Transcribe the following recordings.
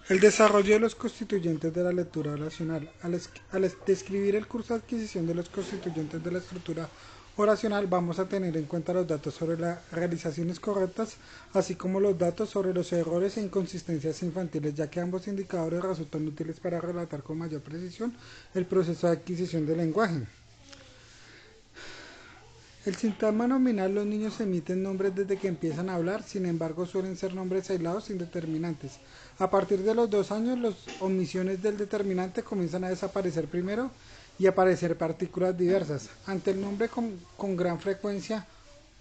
El desarrollo de los constituyentes de la lectura oracional. Al describir el curso de adquisición de los constituyentes de la escritura oracional, vamos a tener en cuenta los datos sobre las realizaciones correctas, así como los datos sobre los errores e inconsistencias infantiles, ya que ambos indicadores resultan útiles para relatar con mayor precisión el proceso de adquisición del lenguaje. El sintagma nominal, los niños emiten nombres desde que empiezan a hablar, sin embargo suelen ser nombres aislados indeterminantes. A partir de los 2 años, las omisiones del determinante comienzan a desaparecer primero y aparecer partículas diversas. Ante el nombre con gran frecuencia,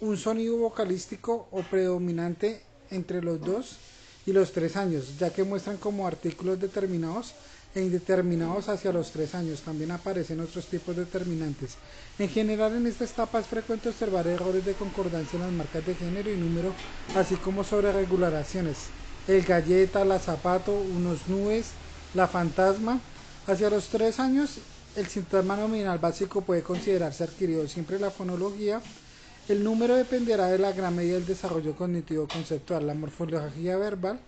un sonido vocalístico o predominante entre los 2 y los 3 años, ya que muestran como artículos determinados e indeterminados hacia los 3 años. También aparecen otros tipos determinantes. En general, en esta etapa es frecuente observar errores de concordancia en las marcas de género y número, así como sobre regularizaciones. El galleta, la zapato, unos nubes, la fantasma. Hacia los 3 años, el sintagma nominal básico puede considerarse adquirido. Siempre la fonología. El número dependerá de la gran medida del desarrollo cognitivo conceptual, la morfología verbal.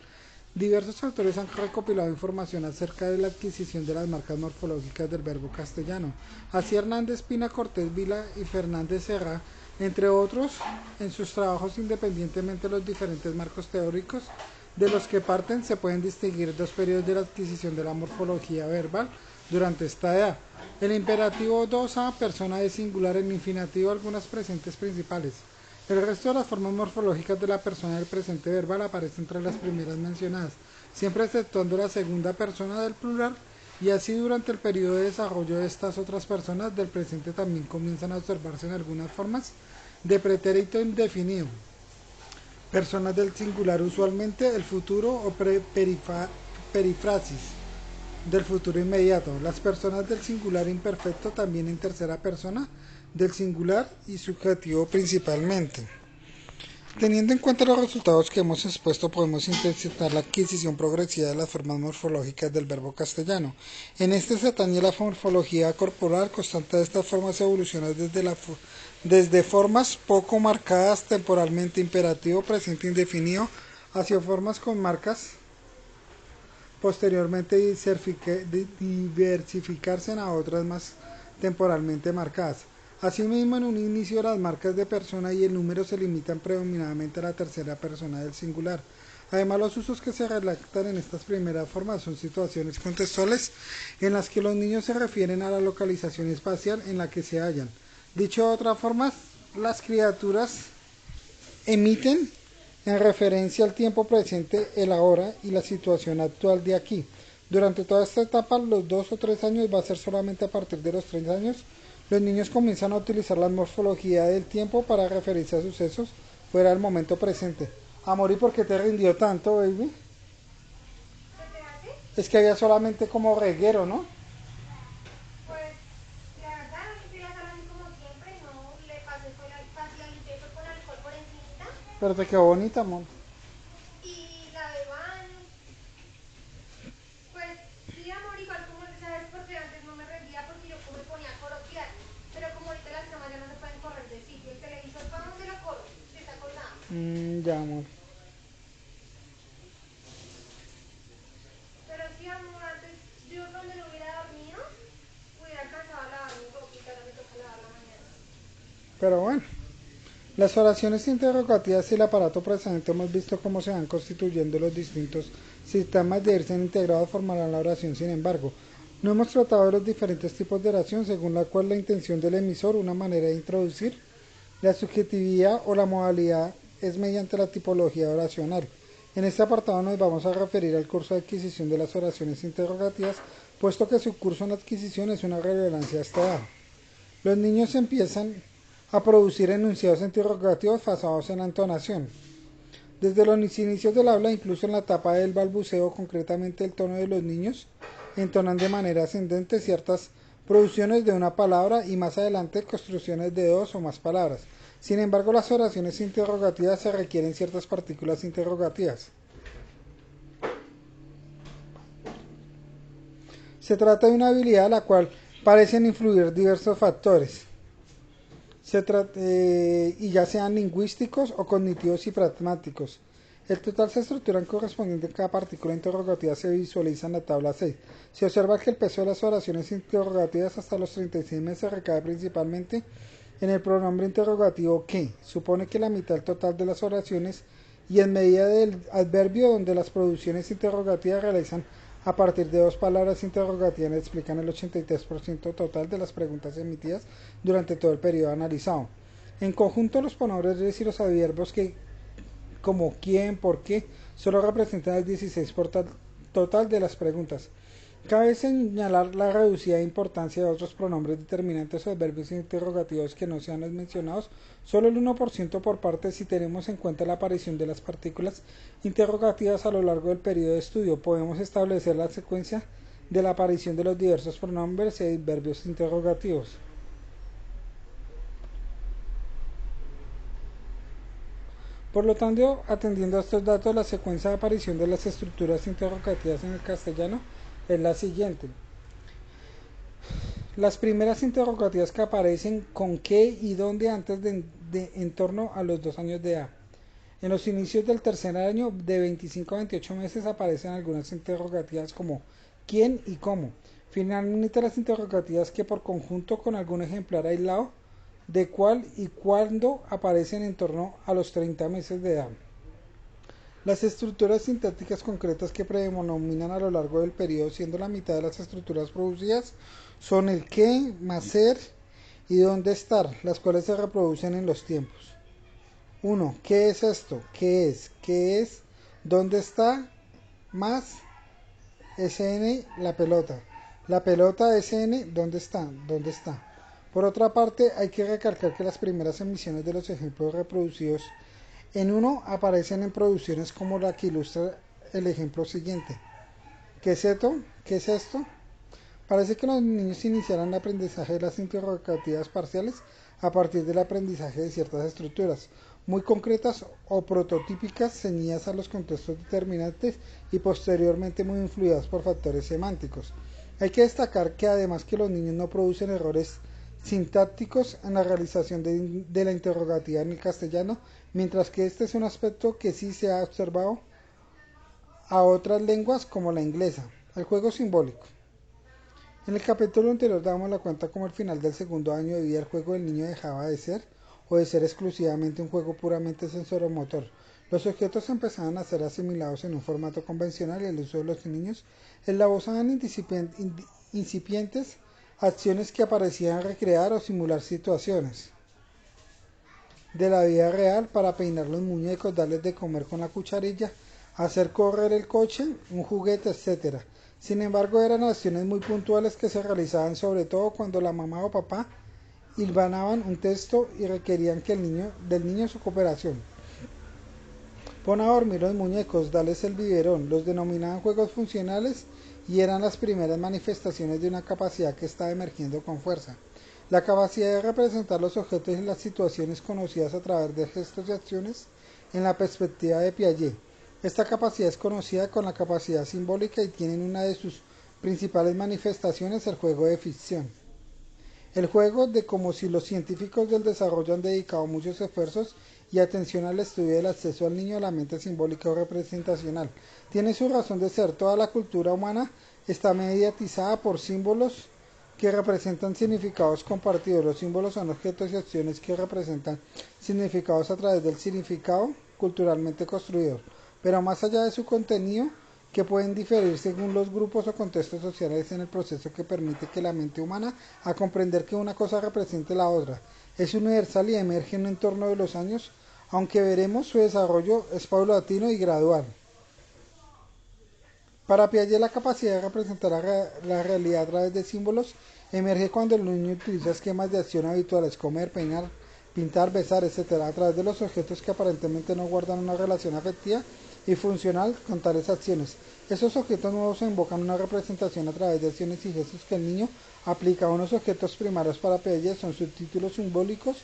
Diversos autores han recopilado información acerca de la adquisición de las marcas morfológicas del verbo castellano. Así Hernández, Pina, Cortés, Vila y Fernández Serra, entre otros, en sus trabajos, independientemente de los diferentes marcos teóricos de los que parten, se pueden distinguir dos periodos de la adquisición de la morfología verbal durante esta edad. El imperativo 2A, persona de singular, el infinitivo, algunas presentes principales. El resto de las formas morfológicas de la persona del presente verbal aparece entre las primeras mencionadas, siempre exceptuando la segunda persona del plural, y así durante el periodo de desarrollo de estas otras personas del presente también comienzan a observarse en algunas formas de pretérito indefinido. Personas del singular, usualmente el futuro o perifrasis del futuro inmediato. Las personas del singular imperfecto también en tercera persona del singular y subjetivo principalmente. Teniendo en cuenta los resultados que hemos expuesto, podemos intensificar la adquisición progresiva de las formas morfológicas del verbo castellano. En este se atañe la morfología corporal constante de estas formas evoluciona desde formas poco marcadas temporalmente, imperativo, presente indefinido, hacia formas con marcas posteriormente diversificarse a otras más temporalmente marcadas. Asimismo, en un inicio las marcas de persona y el número se limitan predominantemente a la tercera persona del singular. Además, los usos que se relatan en estas primeras formas son situaciones contextuales en las que los niños se refieren a la localización espacial en la que se hallan. Dicho de otra forma, las criaturas emiten en referencia al tiempo presente, el ahora y la situación actual de aquí. Durante toda esta etapa, los 2 o 3 años, va a ser solamente a partir de los 3 años, los niños comienzan a utilizar la morfología del tiempo para referirse a sucesos fuera del momento presente. Amor, ¿y por qué te rindió tanto, baby? ¿Qué te hace? Es que había solamente como reguero, ¿no? Pues la verdad, limpié la sala así como siempre, no le pasé, pasé la limpié fue con alcohol por encimita Pero te quedó bonita, amor. y la de baño. Pues sí, amor, igual como sabes, porque antes no me rendía porque yo como me ponía a coloquiar. Pero como ahorita las camas ya no se pueden correr de sitio, el televisor, ¿para dónde lo corro? Se está colgado. Ya, amor. Pero sí, amor, antes yo donde no hubiera dormido, hubiera alcanzado a lavar mi ropita, ahora me toca lavarla mañana. Pero bueno. Las oraciones interrogativas y el aparato precedente hemos visto cómo se van constituyendo los distintos sistemas de irse integrados formarán la oración. Sin embargo, no hemos tratado de los diferentes tipos de oración según la cual la intención del emisor, una manera de introducir la subjetividad o la modalidad es mediante la tipología oracional. En este apartado nos vamos a referir al curso de adquisición de las oraciones interrogativas, puesto que su curso en adquisición es una relevancia hasta edad. Los niños empiezan a producir enunciados interrogativos basados en la entonación. Desde los inicios del habla, incluso en la etapa del balbuceo, concretamente el tono de los niños, entonan de manera ascendente ciertas producciones de una palabra y más adelante construcciones de 2 o más palabras. Sin embargo, las oraciones interrogativas se requieren ciertas partículas interrogativas. Se trata de una habilidad a la cual parecen influir diversos factores, y ya sean lingüísticos o cognitivos y pragmáticos. El total se estructura en correspondiente a cada partícula interrogativa se visualiza en la tabla 6. Se observa que el peso de las oraciones interrogativas hasta los 36 meses recae principalmente en el pronombre interrogativo que supone que la mitad del total de las oraciones y en medida del adverbio donde las producciones interrogativas realizan a partir de dos palabras interrogativas explican el 83% total de las preguntas emitidas durante todo el periodo analizado. En conjunto, los pronombres y los adverbios que como quién, por qué, solo representan el 16% total de las preguntas. Cabe señalar la reducida importancia de otros pronombres determinantes o adverbios interrogativos que no sean los mencionados, solo el 1% por parte si tenemos en cuenta la aparición de las partículas interrogativas a lo largo del periodo de estudio. Podemos establecer la secuencia de la aparición de los diversos pronombres y adverbios interrogativos. Por lo tanto, atendiendo a estos datos, la secuencia de aparición de las estructuras interrogativas en el castellano es la siguiente. Las primeras interrogativas que aparecen con qué y dónde antes de en torno a los 2 años de edad. En los inicios del tercer año, de 25 a 28 meses, aparecen algunas interrogativas como quién y cómo. Finalmente, las interrogativas que por conjunto con algún ejemplar aislado de cuál y cuándo aparecen en torno a los 30 meses de edad. Las estructuras sintácticas concretas que predominan a lo largo del periodo, siendo la mitad de las estructuras producidas, son el qué, más ser y dónde estar, las cuales se reproducen en los tiempos. 1. ¿Qué es esto? ¿Qué es? ¿Qué es? ¿Dónde está? Más SN, la pelota. La pelota SN, ¿dónde está? ¿Dónde está? Por otra parte, hay que recalcar que las primeras emisiones de los ejemplos reproducidos en uno aparecen en producciones como la que ilustra el ejemplo siguiente. ¿Qué es esto? ¿Qué es esto? Parece que los niños iniciarán el aprendizaje de las interrogativas parciales a partir del aprendizaje de ciertas estructuras muy concretas o prototípicas ceñidas a los contextos determinantes y posteriormente muy influidas por factores semánticos. Hay que destacar que además que los niños no producen errores sintácticos en la realización de la interrogativa en el castellano, mientras que este es un aspecto que sí se ha observado a otras lenguas como la inglesa. El juego simbólico. En el capítulo anterior damos la cuenta como al final del segundo año de vida el juego del niño dejaba de ser o de ser exclusivamente un juego puramente sensoromotor. Los objetos empezaban a ser asimilados en un formato convencional y el uso de los niños elaboraban incipientes acciones que parecían recrear o simular situaciones de la vida real para peinar los muñecos, darles de comer con la cucharilla, hacer correr el coche, un juguete, etc. Sin embargo, eran acciones muy puntuales que se realizaban sobre todo cuando la mamá o papá hilvanaban un texto y requerían del niño su cooperación. Pon a dormir los muñecos, dales el biberón, los denominaban juegos funcionales y eran las primeras manifestaciones de una capacidad que estaba emergiendo con fuerza. La capacidad de representar los objetos y las situaciones conocidas a través de gestos y acciones en la perspectiva de Piaget. Esta capacidad es conocida con la capacidad simbólica y tiene en una de sus principales manifestaciones el juego de ficción. El juego de como si los científicos del desarrollo han dedicado muchos esfuerzos y atención al estudio del acceso al niño a la mente simbólica o representacional. Tiene su razón de ser. Toda la cultura humana está mediatizada por símbolos que representan significados compartidos. Los símbolos son objetos y acciones que representan significados a través del significado culturalmente construido. Pero más allá de su contenido, que pueden diferir según los grupos o contextos sociales en el proceso que permite que la mente humana a comprender que una cosa represente la otra. Es universal y emerge en un entorno de los años, aunque veremos su desarrollo es paulatino y gradual. Para Piaget, la capacidad de representar la realidad a través de símbolos emerge cuando el niño utiliza esquemas de acción habituales, comer, peinar, pintar, besar, etc., a través de los objetos que aparentemente no guardan una relación afectiva y funcional con tales acciones. Esos objetos nuevos invocan una representación a través de acciones y gestos que el niño aplica a unos objetos primarios. Para Piaget son subtítulos simbólicos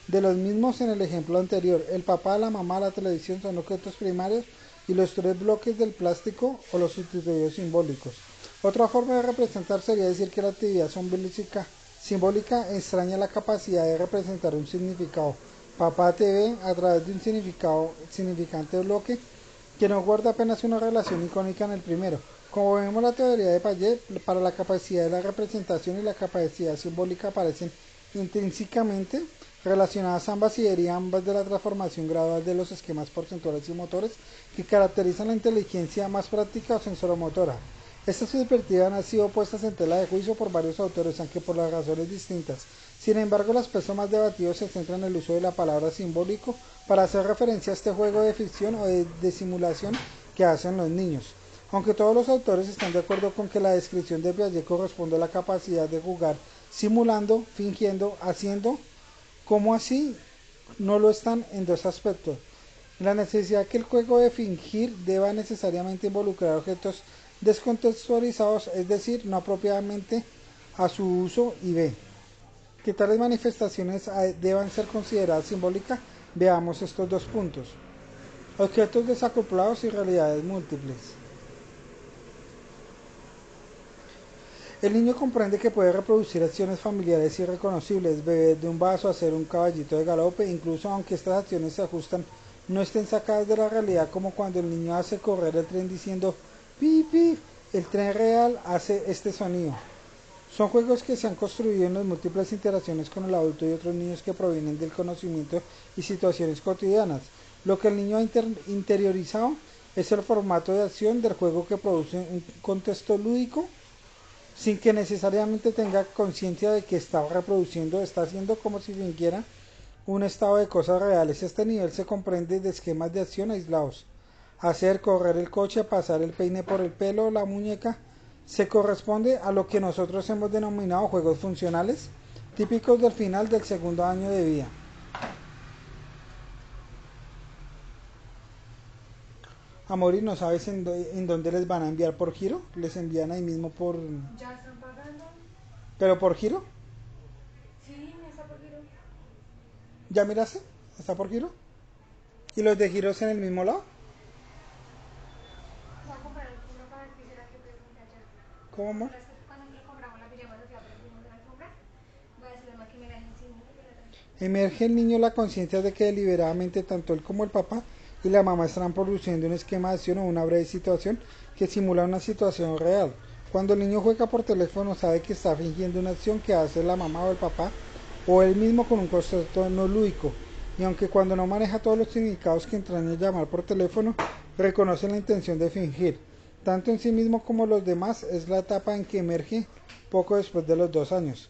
de los mismos en el ejemplo anterior. El papá, la mamá, la televisión son objetos primarios y los 3 bloques del plástico o los sustituidos simbólicos. Otra forma de representar sería decir que la actividad simbólica extraña la capacidad de representar un significado. Papá te ve a través de un significante bloque que no guarda apenas una relación icónica en el primero. Como vemos, la teoría de Piaget para la capacidad de la representación y la capacidad simbólica aparecen intrínsecamente relacionadas ambas y derivan ambas de la transformación gradual de los esquemas porcentuales y motores que caracterizan la inteligencia más práctica o sensoromotora. Estas perspectivas han sido puestas en tela de juicio por varios autores, aunque por las razones distintas. Sin embargo, el aspecto más debatido se centra en el uso de la palabra simbólico para hacer referencia a este juego de ficción o de simulación que hacen los niños. Aunque todos los autores están de acuerdo con que la descripción de Piaget corresponde a la capacidad de jugar simulando, fingiendo, haciendo, como así no lo están en dos aspectos. La necesidad que el juego de fingir deba necesariamente involucrar objetos descontextualizados, es decir, no apropiadamente a su uso, y b. que tales manifestaciones deban ser consideradas simbólicas. Veamos estos dos puntos. Objetos desacoplados y realidades múltiples. El niño comprende que puede reproducir acciones familiares irreconocibles, beber de un vaso, hacer un caballito de galope, incluso aunque estas acciones se ajustan, no estén sacadas de la realidad, como cuando el niño hace correr el tren diciendo pi pi, el tren real hace este sonido. Son juegos que se han construido en las múltiples interacciones con el adulto y otros niños que provienen del conocimiento y situaciones cotidianas. Lo que el niño ha interiorizado es el formato de acción del juego que produce un contexto lúdico sin que necesariamente tenga conciencia de que está reproduciendo, está haciendo como si fingiera un estado de cosas reales. Este nivel se comprende de esquemas de acción aislados. Hacer, correr el coche, pasar el peine por el pelo, la muñeca, se corresponde a lo que nosotros hemos denominado juegos funcionales, típicos del final del segundo año de vida. Amor, ¿y no sabes en dónde les van a enviar por giro? ¿Les envían ahí mismo por... ¿Ya están pagando? pero por giro? Sí, me está por giro. ¿Ya miraste? ¿Está por giro? ¿Y los de giros en el mismo lado? Voy a comprar el libro para ver qué será que pregunta allá. ¿Cómo, amor? Pero es que cuando le compramos la pijama Sofía, pero fuimos de la compra, voy a decirle a que me la dejen sin mí, que la traje. Emerge el niño la conciencia de que deliberadamente tanto él como el papá y la mamá estarán produciendo un esquema de acción o una breve situación que simula una situación real. Cuando el niño juega por teléfono sabe que está fingiendo una acción que hace la mamá o el papá o él mismo con un concepto no lúdico. Y aunque cuando no maneja todos los significados que entraña llamar por teléfono, reconoce la intención de fingir. Tanto en sí mismo como los demás es la etapa en que emerge poco después de los 2 años.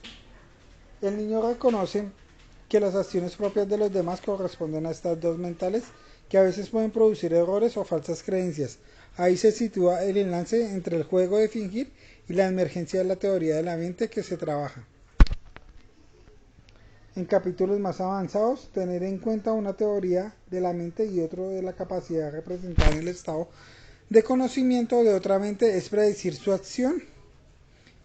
El niño reconoce que las acciones propias de los demás corresponden a estados dos mentales que a veces pueden producir errores o falsas creencias. Ahí se sitúa el enlace entre el juego de fingir y la emergencia de la teoría de la mente que se trabaja. En capítulos más avanzados, tener en cuenta una teoría de la mente y otro de la capacidad de representar el estado de conocimiento de otra mente es predecir su acción.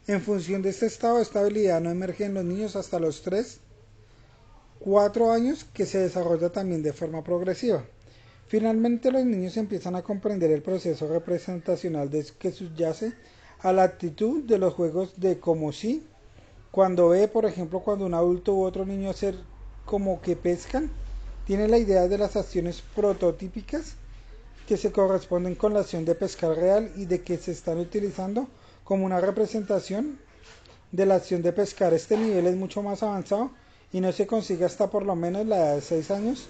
En función de este estado de estabilidad no emerge en los niños hasta los 3-4 años, que se desarrolla también de forma progresiva. Finalmente los niños empiezan a comprender el proceso representacional que subyace a la actitud de los juegos de como si, cuando ve, por ejemplo, cuando un adulto u otro niño hacer como que pescan, tiene la idea de las acciones prototípicas que se corresponden con la acción de pescar real y de que se están utilizando como una representación de la acción de pescar. Este nivel es mucho más avanzado y no se consigue hasta por lo menos la edad de 6 años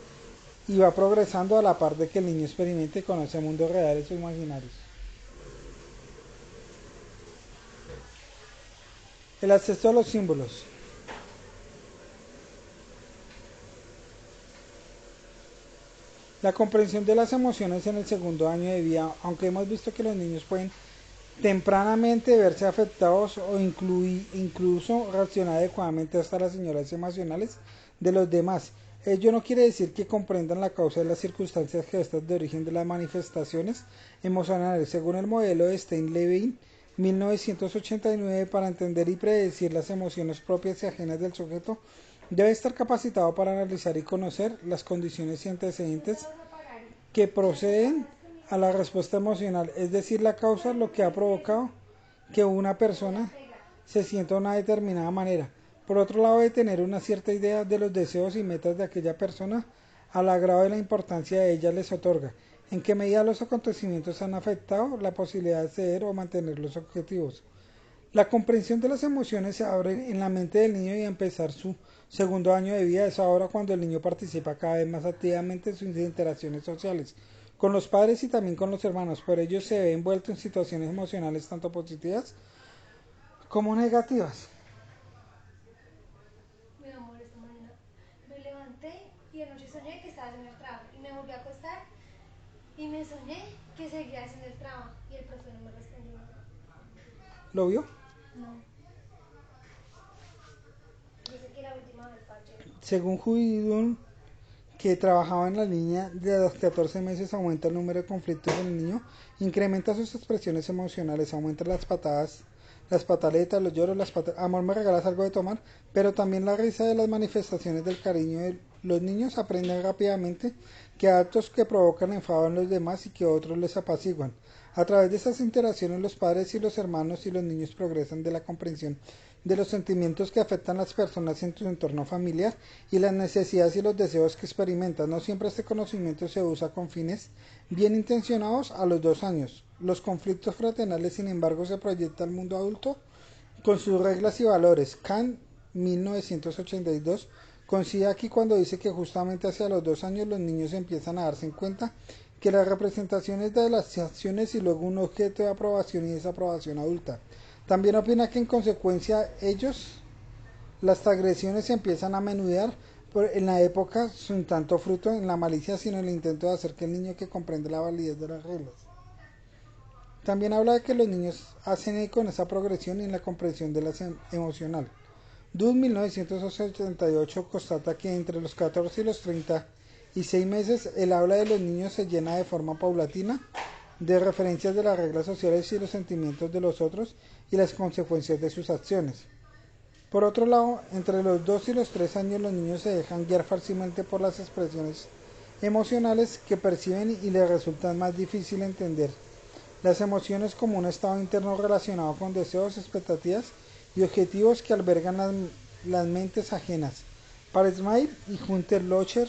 y va progresando a la par de que el niño experimente y conoce mundos reales o imaginarios. El acceso a los símbolos. La comprensión de las emociones en el segundo año de vida, aunque hemos visto que los niños pueden tempranamente verse afectados o incluso reaccionar adecuadamente hasta las señales emocionales de los demás. Ello no quiere decir que comprendan la causa de las circunstancias gestas de origen de las manifestaciones emocionales. Según el modelo de Stein-Levin, 1989, para entender y predecir las emociones propias y ajenas del sujeto, debe estar capacitado para analizar y conocer las condiciones y antecedentes que proceden a la respuesta emocional, es decir, la causa, lo que ha provocado que una persona se sienta de una determinada manera. Por otro lado, de tener una cierta idea de los deseos y metas de aquella persona al grado de la importancia de ella les otorga. ¿En qué medida los acontecimientos han afectado la posibilidad de ceder o mantener los objetivos? La comprensión de las emociones se abre en la mente del niño y a empezar su segundo año de vida es ahora cuando el niño participa cada vez más activamente en sus interacciones sociales, con los padres y también con los hermanos. Por ello se ve envuelto en situaciones emocionales tanto positivas como negativas. Mi amor, esta mañana me levanté y anoche soñé que estaba haciendo el trabajo y me volví a acostar y me soñé que seguía haciendo el trabajo y el profe no me respondió. ¿Lo vio? No, dice que la última vez fue ayer. Según Judith, que trabajaba en la línea de los 14 meses, aumenta el número de conflictos en el niño, incrementa sus expresiones emocionales, aumenta las patadas, las pataletas, los lloros, amor, me regalas algo de tomar, pero también la risa de las manifestaciones del cariño de los niños aprenden rápidamente que actos que provocan enfado en los demás y que otros les apaciguan. A través de estas interacciones los padres y los hermanos y los niños progresan de la comprensión de los sentimientos que afectan a las personas en su entorno familiar y las necesidades y los deseos que experimentan. No siempre este conocimiento se usa con fines bien intencionados a los 2 años. Los conflictos fraternales, sin embargo, se proyectan al mundo adulto con sus reglas y valores. Kant, 1982, coincide aquí cuando dice que justamente hacia los 2 años los niños empiezan a darse cuenta que las representaciones de las acciones y luego un objeto de aprobación y desaprobación adulta. También opina que en consecuencia ellos, las agresiones se empiezan a menudear en la época sin tanto fruto en la malicia, sino en el intento de hacer que el niño que comprende la validez de las reglas. También habla de que los niños hacen eco en esa progresión y en la comprensión de la emocional. Dude 1988 constata que entre los 14 y los 36 meses el habla de los niños se llena de forma paulatina de referencias de las reglas sociales y los sentimientos de los otros y las consecuencias de sus acciones. Por otro lado, entre los 2 y los 3 años los niños se dejan guiar fácilmente por las expresiones emocionales que perciben y les resultan más difícil entender las emociones como un estado interno relacionado con deseos, expectativas y objetivos que albergan las mentes ajenas. Para Smile y Hunter Locher,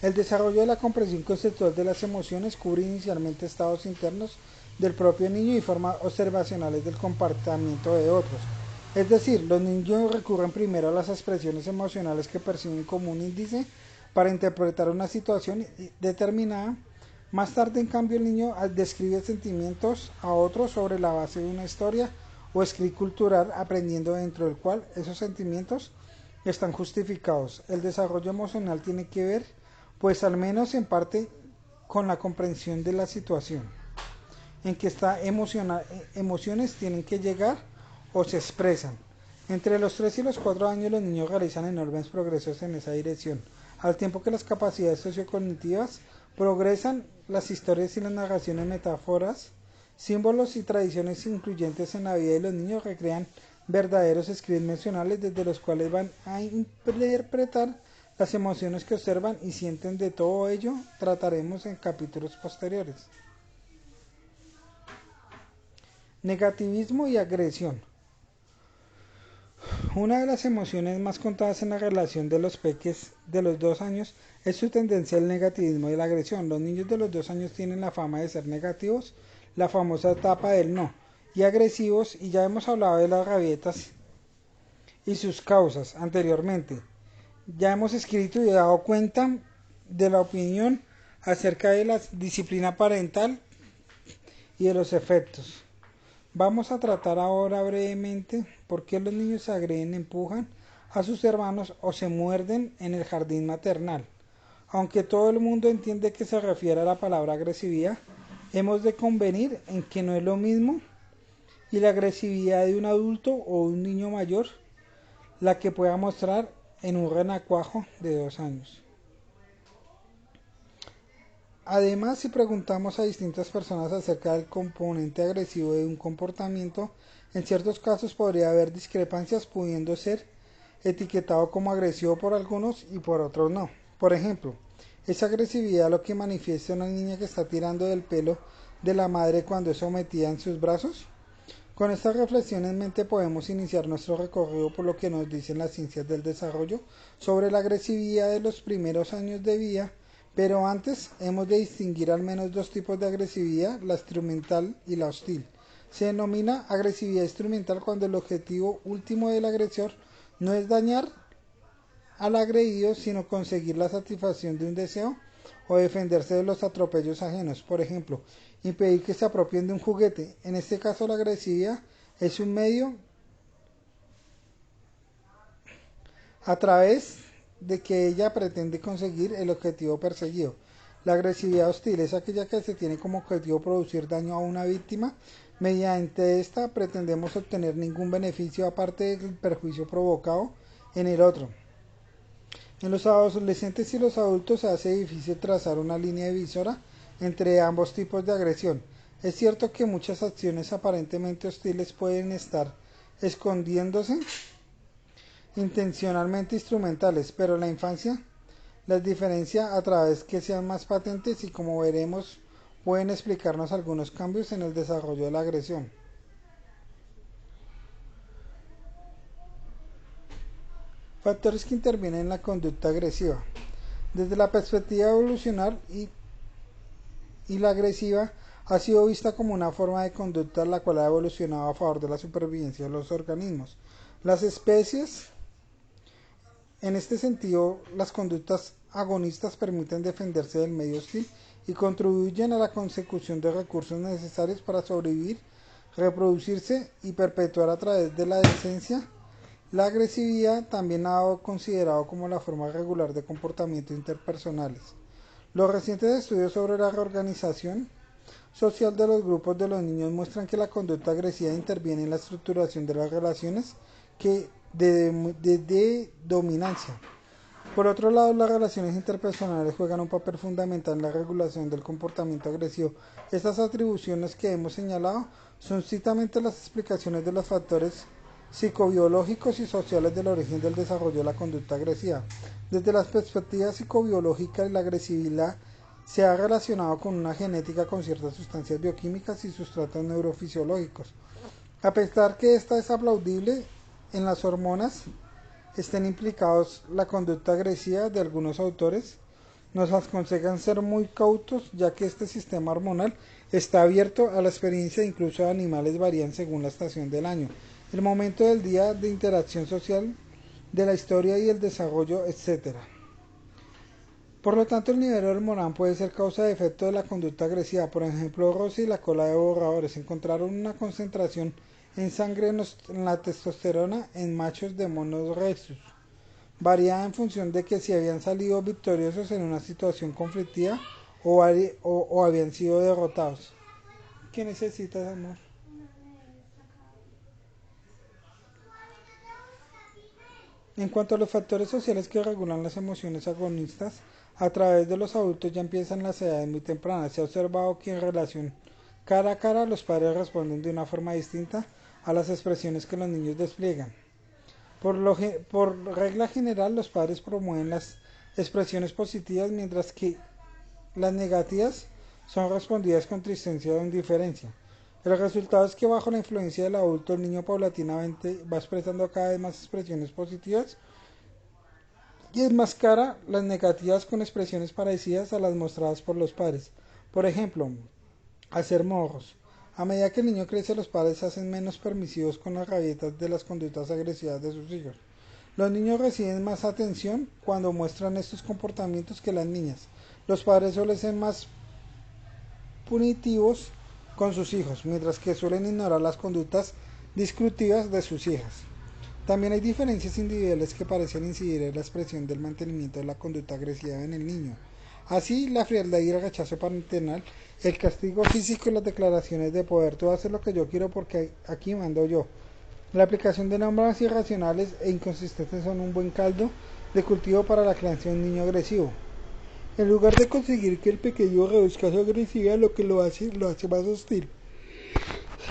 el desarrollo de la comprensión conceptual de las emociones cubre inicialmente estados internos del propio niño y formas observacionales del comportamiento de otros. Es decir, los niños recurren primero a las expresiones emocionales que perciben como un índice para interpretar una situación determinada. Más tarde, en cambio, el niño describe sentimientos a otros sobre la base de una historia o script cultural, aprendiendo dentro del cual esos sentimientos están justificados. El desarrollo emocional tiene que ver, pues al menos en parte, con la comprensión de la situación en que emociones tienen que llegar o se expresan. Entre los 3 y los 4 años los niños realizan enormes progresos en esa dirección, al tiempo que las capacidades sociocognitivas progresan. Las historias y las narraciones, metáforas, símbolos y tradiciones incluyentes en la vida de los niños recrean verdaderos scripts emocionales desde los cuales van a interpretar las emociones que observan y sienten. De todo ello trataremos en capítulos posteriores. Negativismo y agresión. Una de las emociones más contadas en la relación de los peques de los 2 años es su tendencia al negativismo y la agresión. Los niños de los 2 años tienen la fama de ser negativos, la famosa etapa del no, y agresivos, y ya hemos hablado de las rabietas y sus causas anteriormente. Ya hemos escrito y dado cuenta de la opinión acerca de la disciplina parental y de los efectos. Vamos a tratar ahora brevemente por qué los niños se agreden, empujan a sus hermanos o se muerden en el jardín maternal. Aunque todo el mundo entiende que se refiere a la palabra agresividad, hemos de convenir en que no es lo mismo y la agresividad de un adulto o un niño mayor la que pueda mostrar en un renacuajo de 2 años. Además, si preguntamos a distintas personas acerca del componente agresivo de un comportamiento, en ciertos casos podría haber discrepancias, pudiendo ser etiquetado como agresivo por algunos y por otros no. Por ejemplo, ¿es agresividad lo que manifiesta una niña que está tirando del pelo de la madre cuando es sometida en sus brazos? Con esta reflexión en mente podemos iniciar nuestro recorrido por lo que nos dicen las ciencias del desarrollo sobre la agresividad de los primeros años de vida, Pero antes hemos de distinguir al menos dos tipos de agresividad, la instrumental y la hostil. Se denomina agresividad instrumental cuando el objetivo último del agresor no es dañar al agredido, sino conseguir la satisfacción de un deseo o defenderse de los atropellos ajenos. Por ejemplo, impedir que se apropien de un juguete. En este caso, la agresividad es un medio a través de que ella pretende conseguir el objetivo perseguido. La agresividad hostil es aquella que se tiene como objetivo producir daño a una víctima. Mediante esta pretendemos obtener ningún beneficio aparte del perjuicio provocado en el otro. En los adolescentes y los adultos se hace difícil trazar una línea divisora entre ambos tipos de agresión. Es cierto que muchas acciones aparentemente hostiles pueden estar escondiéndose intencionalmente instrumentales, pero en la infancia las diferencia a través que sean más patentes y, como veremos, pueden explicarnos algunos cambios en el desarrollo de la agresión. Factores que intervienen en la conducta agresiva. Desde la perspectiva evolucional y la agresiva ha sido vista como una forma de conducta la cual ha evolucionado a favor de la supervivencia de los organismos. Las especies, en este sentido, las conductas agonistas permiten defenderse del medio hostil y contribuyen a la consecución de recursos necesarios para sobrevivir, reproducirse y perpetuar a través de la decencia. La agresividad también ha sido considerado como la forma regular de comportamientos interpersonales. Los recientes estudios sobre la reorganización social de los grupos de los niños muestran que la conducta agresiva interviene en la estructuración de las relaciones de dominancia. Por otro lado, las relaciones interpersonales juegan un papel fundamental en la regulación del comportamiento agresivo. Estas atribuciones que hemos señalado son ciertamente las explicaciones de los factores psicobiológicos y sociales del origen del desarrollo de la conducta agresiva. Desde la perspectiva psicobiológica, la agresividad se ha relacionado con una genética con ciertas sustancias bioquímicas y sustratos neurofisiológicos. A pesar que esta es aplaudible, en las hormonas estén implicados la conducta agresiva de algunos autores, nos aconsejan ser muy cautos, ya que este sistema hormonal está abierto a la experiencia, incluso de animales varían según la estación del año, el momento del día, de interacción social, de la historia y el desarrollo, etcétera. Por lo tanto, el nivel hormonal puede ser causa de efecto de la conducta agresiva. Por ejemplo, Rossi y la cola de borradores encontraron una concentración en sangre en la testosterona en machos de monos rhesus. Variaba en función de que si habían salido victoriosos en una situación conflictiva o habían sido derrotados. ¿Qué necesitas, amor? En cuanto a los factores sociales que regulan las emociones agonistas, a través de los adultos ya empiezan las edades muy tempranas. Se ha observado que en relación cara a cara los padres responden de una forma distinta a las expresiones que los niños despliegan. Por regla general, los padres promueven las expresiones positivas, mientras que las negativas son respondidas con tristeza o indiferencia. El resultado es que bajo la influencia del adulto, el niño paulatinamente va expresando cada vez más expresiones positivas y enmascara las negativas con expresiones parecidas a las mostradas por los padres. Por ejemplo, hacer morros. A medida que el niño crece, los padres se hacen menos permisivos con las rabietas de las conductas agresivas de sus hijos. Los niños reciben más atención cuando muestran estos comportamientos que las niñas. Los padres suelen ser más punitivos con sus hijos, mientras que suelen ignorar las conductas disruptivas de sus hijas. También hay diferencias individuales que parecen incidir en la expresión del mantenimiento de la conducta agresiva en el niño. Así, la frialdad y el rechazo paternal, el castigo físico y las declaraciones de poder. Tú haces lo que yo quiero porque aquí mando yo. La aplicación de normas irracionales e inconsistentes son un buen caldo de cultivo para la crianza de un niño agresivo. En lugar de conseguir que el pequeño reduzca su agresividad, lo que lo hace más hostil.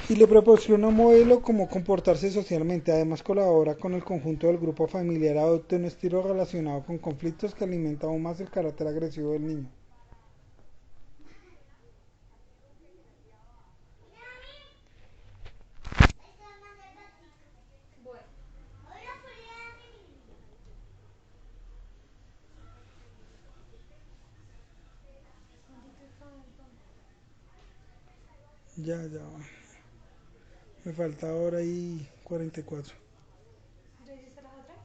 Y le proporciona un modelo como comportarse socialmente. Además, colabora con el conjunto del grupo familiar, adopta un estilo relacionado con conflictos que alimenta aún más el carácter agresivo del niño. Bueno, Ya. Me falta hora y 44. ¿Ya hiciste las otras?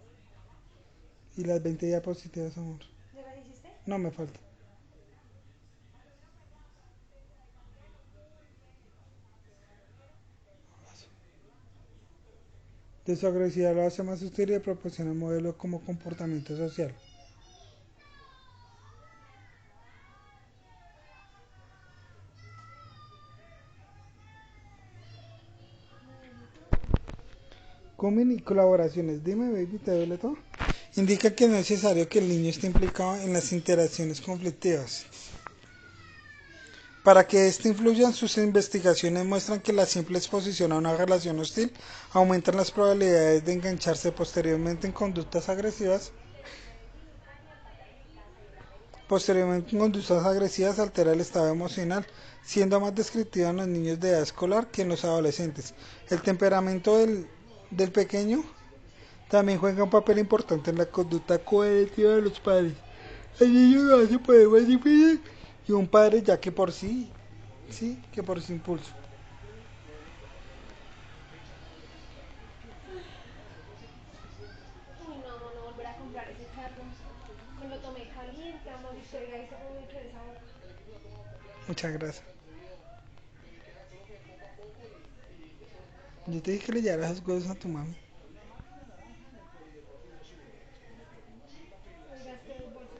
Y las 20 diapositivas, amor. ¿Ya las hiciste? No me falta. De su agresividad lo hace más hostil y proporciona un modelo como comportamiento social. Comen y colaboraciones. Dime, baby, ¿te duele todo? Indica que no es necesario que el niño esté implicado en las interacciones conflictivas. Para que éste influya, sus investigaciones muestran que la simple exposición a una relación hostil aumenta las probabilidades de engancharse posteriormente en conductas agresivas. Posteriormente, en conductas agresivas altera el estado emocional, siendo más descriptiva en los niños de edad escolar que en los adolescentes. El temperamento del pequeño también juega un papel importante en la conducta coercitiva de los padres. El niño lo hace poder más difícil y un padre ya que por que por su impulso. Uy, no, amor, no volver a comprar ese caldo. Me lo tomé caliente, amor, y usted ya viste cómo me quedó esa boca. Muchas gracias. Yo te dije que le llevaras esas cosas a tu mami. Hoy gasté 2 bolsas.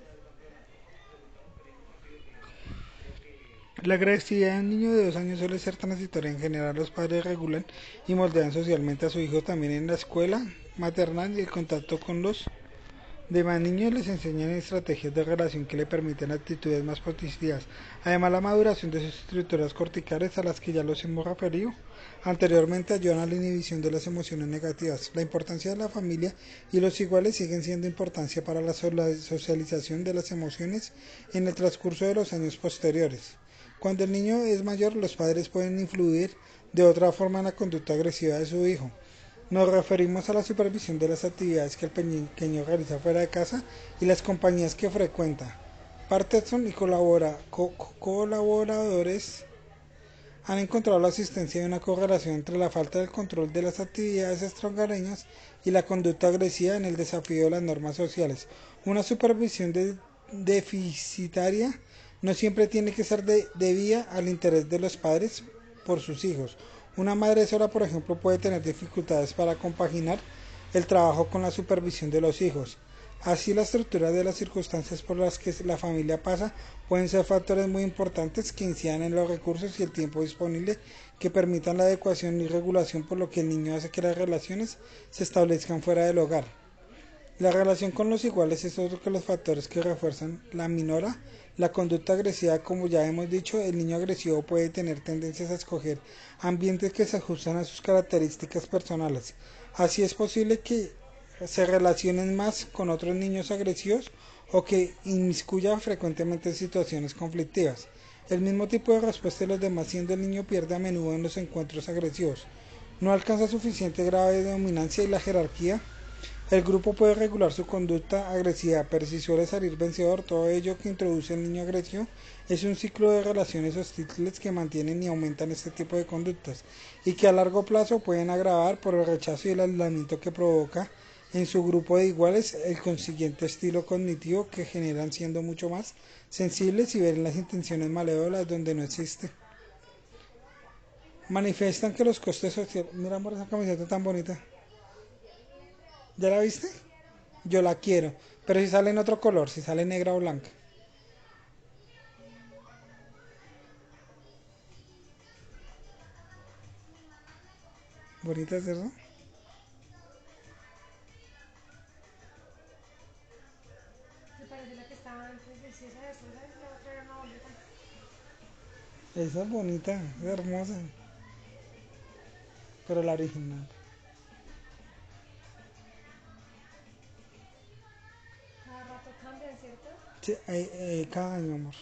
La agresividad de un niño de 2 años suele ser transitoria. En general, los padres regulan y moldean socialmente a su hijo también en la escuela maternal y el contacto con los demás niños les enseñan estrategias de relación que le permiten actitudes más positivas. Además, la maduración de sus estructuras corticales, a las que ya los hemos referido anteriormente, ayudan a la inhibición de las emociones negativas. La importancia de la familia y los iguales siguen siendo importancia para la socialización de las emociones en el transcurso de los años posteriores. Cuando el niño es mayor, los padres pueden influir de otra forma en la conducta agresiva de su hijo. Nos referimos a la supervisión de las actividades que el pequeño realiza fuera de casa y las compañías que frecuenta. Parterson y colaboradores han encontrado la existencia de una correlación entre la falta de control de las actividades extrahogareñas y la conducta agresiva en el desafío de las normas sociales. Una supervisión deficitaria no siempre tiene que ser debida al interés de los padres por sus hijos. Una madre sola, por ejemplo, puede tener dificultades para compaginar el trabajo con la supervisión de los hijos. Así, la estructura de las circunstancias por las que la familia pasa pueden ser factores muy importantes que incidan en los recursos y el tiempo disponible que permitan la adecuación y regulación, por lo que el niño hace que las relaciones se establezcan fuera del hogar. La relación con los iguales es otro de los factores que refuerzan la minora la conducta agresiva. Como ya hemos dicho, el niño agresivo puede tener tendencias a escoger ambientes que se ajustan a sus características personales. Así es posible que se relacionen más con otros niños agresivos o que inmiscuya frecuentemente en situaciones conflictivas. El mismo tipo de respuesta de los demás, siendo el niño pierde a menudo en los encuentros agresivos. No alcanza suficiente grado de dominancia y la jerarquía. El grupo puede regular su conducta agresiva, pero si suele salir vencedor, todo ello que introduce el niño agresivo es un ciclo de relaciones hostiles que mantienen y aumentan este tipo de conductas y que a largo plazo pueden agravar por el rechazo y el aislamiento que provoca en su grupo de iguales, el consiguiente estilo cognitivo que generan, siendo mucho más sensibles y ven las intenciones malévolas donde no existe. Manifiestan que los costes sociales... Mira, amor, esa camiseta tan bonita. ¿Ya la viste? Yo la quiero, pero si sale en otro color, si sale negra o blanca. Bonita, ¿cierto? Se parece a la que estaba antes de si esa de esa, la otra era una boleta. Esa es bonita, es hermosa, pero la original. Cada rato cambian, ¿cierto? Sí, cada año, amor.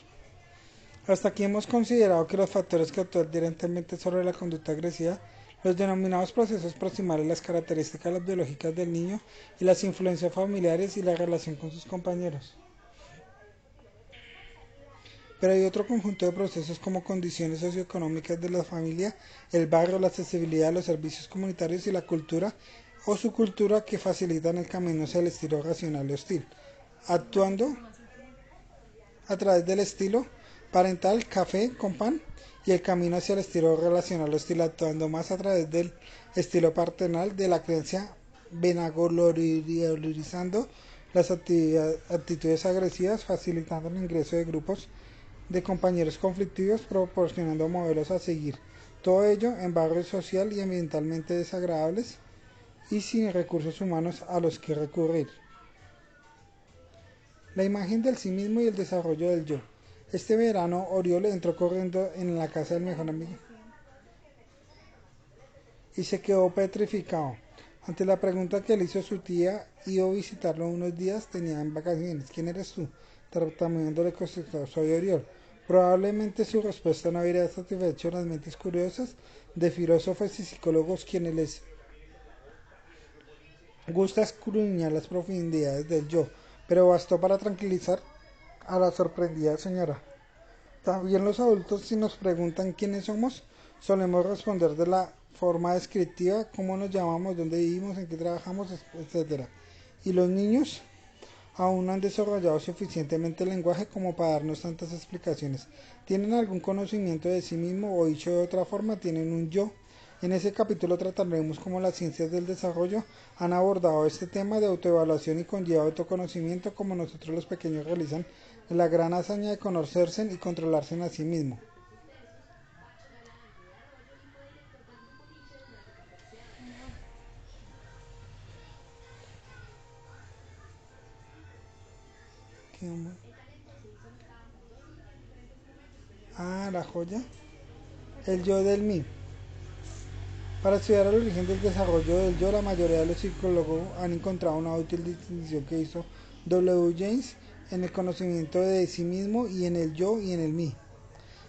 Hasta aquí hemos considerado que los factores que actúan directamente sobre la conducta agresiva, los denominados procesos proximales, las características biológicas del niño y las influencias familiares y la relación con sus compañeros. pero hay otro conjunto de procesos como condiciones socioeconómicas de la familia, el barrio, la accesibilidad a los servicios comunitarios y la cultura o su cultura que facilitan el camino hacia el estilo racional y hostil, actuando a través del estilo parental, café con pan, y el camino hacia el estilo relacional hostil, actuando más a través del estilo paternal de la creencia, venaglorizando las actitudes agresivas, facilitando el ingreso de grupos de compañeros conflictivos, proporcionando modelos a seguir. Todo ello en barrios social y ambientalmente desagradables y sin recursos humanos a los que recurrir. La imagen del sí mismo y el desarrollo del yo. Este verano Oriol entró corriendo en la casa del mejor amigo y se quedó petrificado. Ante la pregunta que le hizo su tía, iba a visitarlo unos días, tenía en vacaciones. ¿Quién eres tú? Tartamudeando le contestó, soy Oriol. Probablemente su respuesta no habría satisfecho las mentes curiosas de filósofos y psicólogos quienes les gusta escudriñar las profundidades del yo, pero bastó para tranquilizar a la sorprendida señora. También los adultos, si nos preguntan quiénes somos, solemos responder de la forma descriptiva, cómo nos llamamos, dónde vivimos, en qué trabajamos, etc. Y los niños aún no han desarrollado suficientemente el lenguaje como para darnos tantas explicaciones. Tienen algún conocimiento de sí mismo o, dicho de otra forma, tienen un yo. En ese capítulo trataremos cómo las ciencias del desarrollo han abordado este tema de autoevaluación y conlleva autoconocimiento, como nosotros los pequeños realizan la gran hazaña de conocerse y controlarse a sí mismo. La joya. El yo del mí. Para estudiar el origen del desarrollo del yo, la mayoría de los psicólogos han encontrado una útil distinción que hizo W. James en el conocimiento de sí mismo y en el yo y en el mí.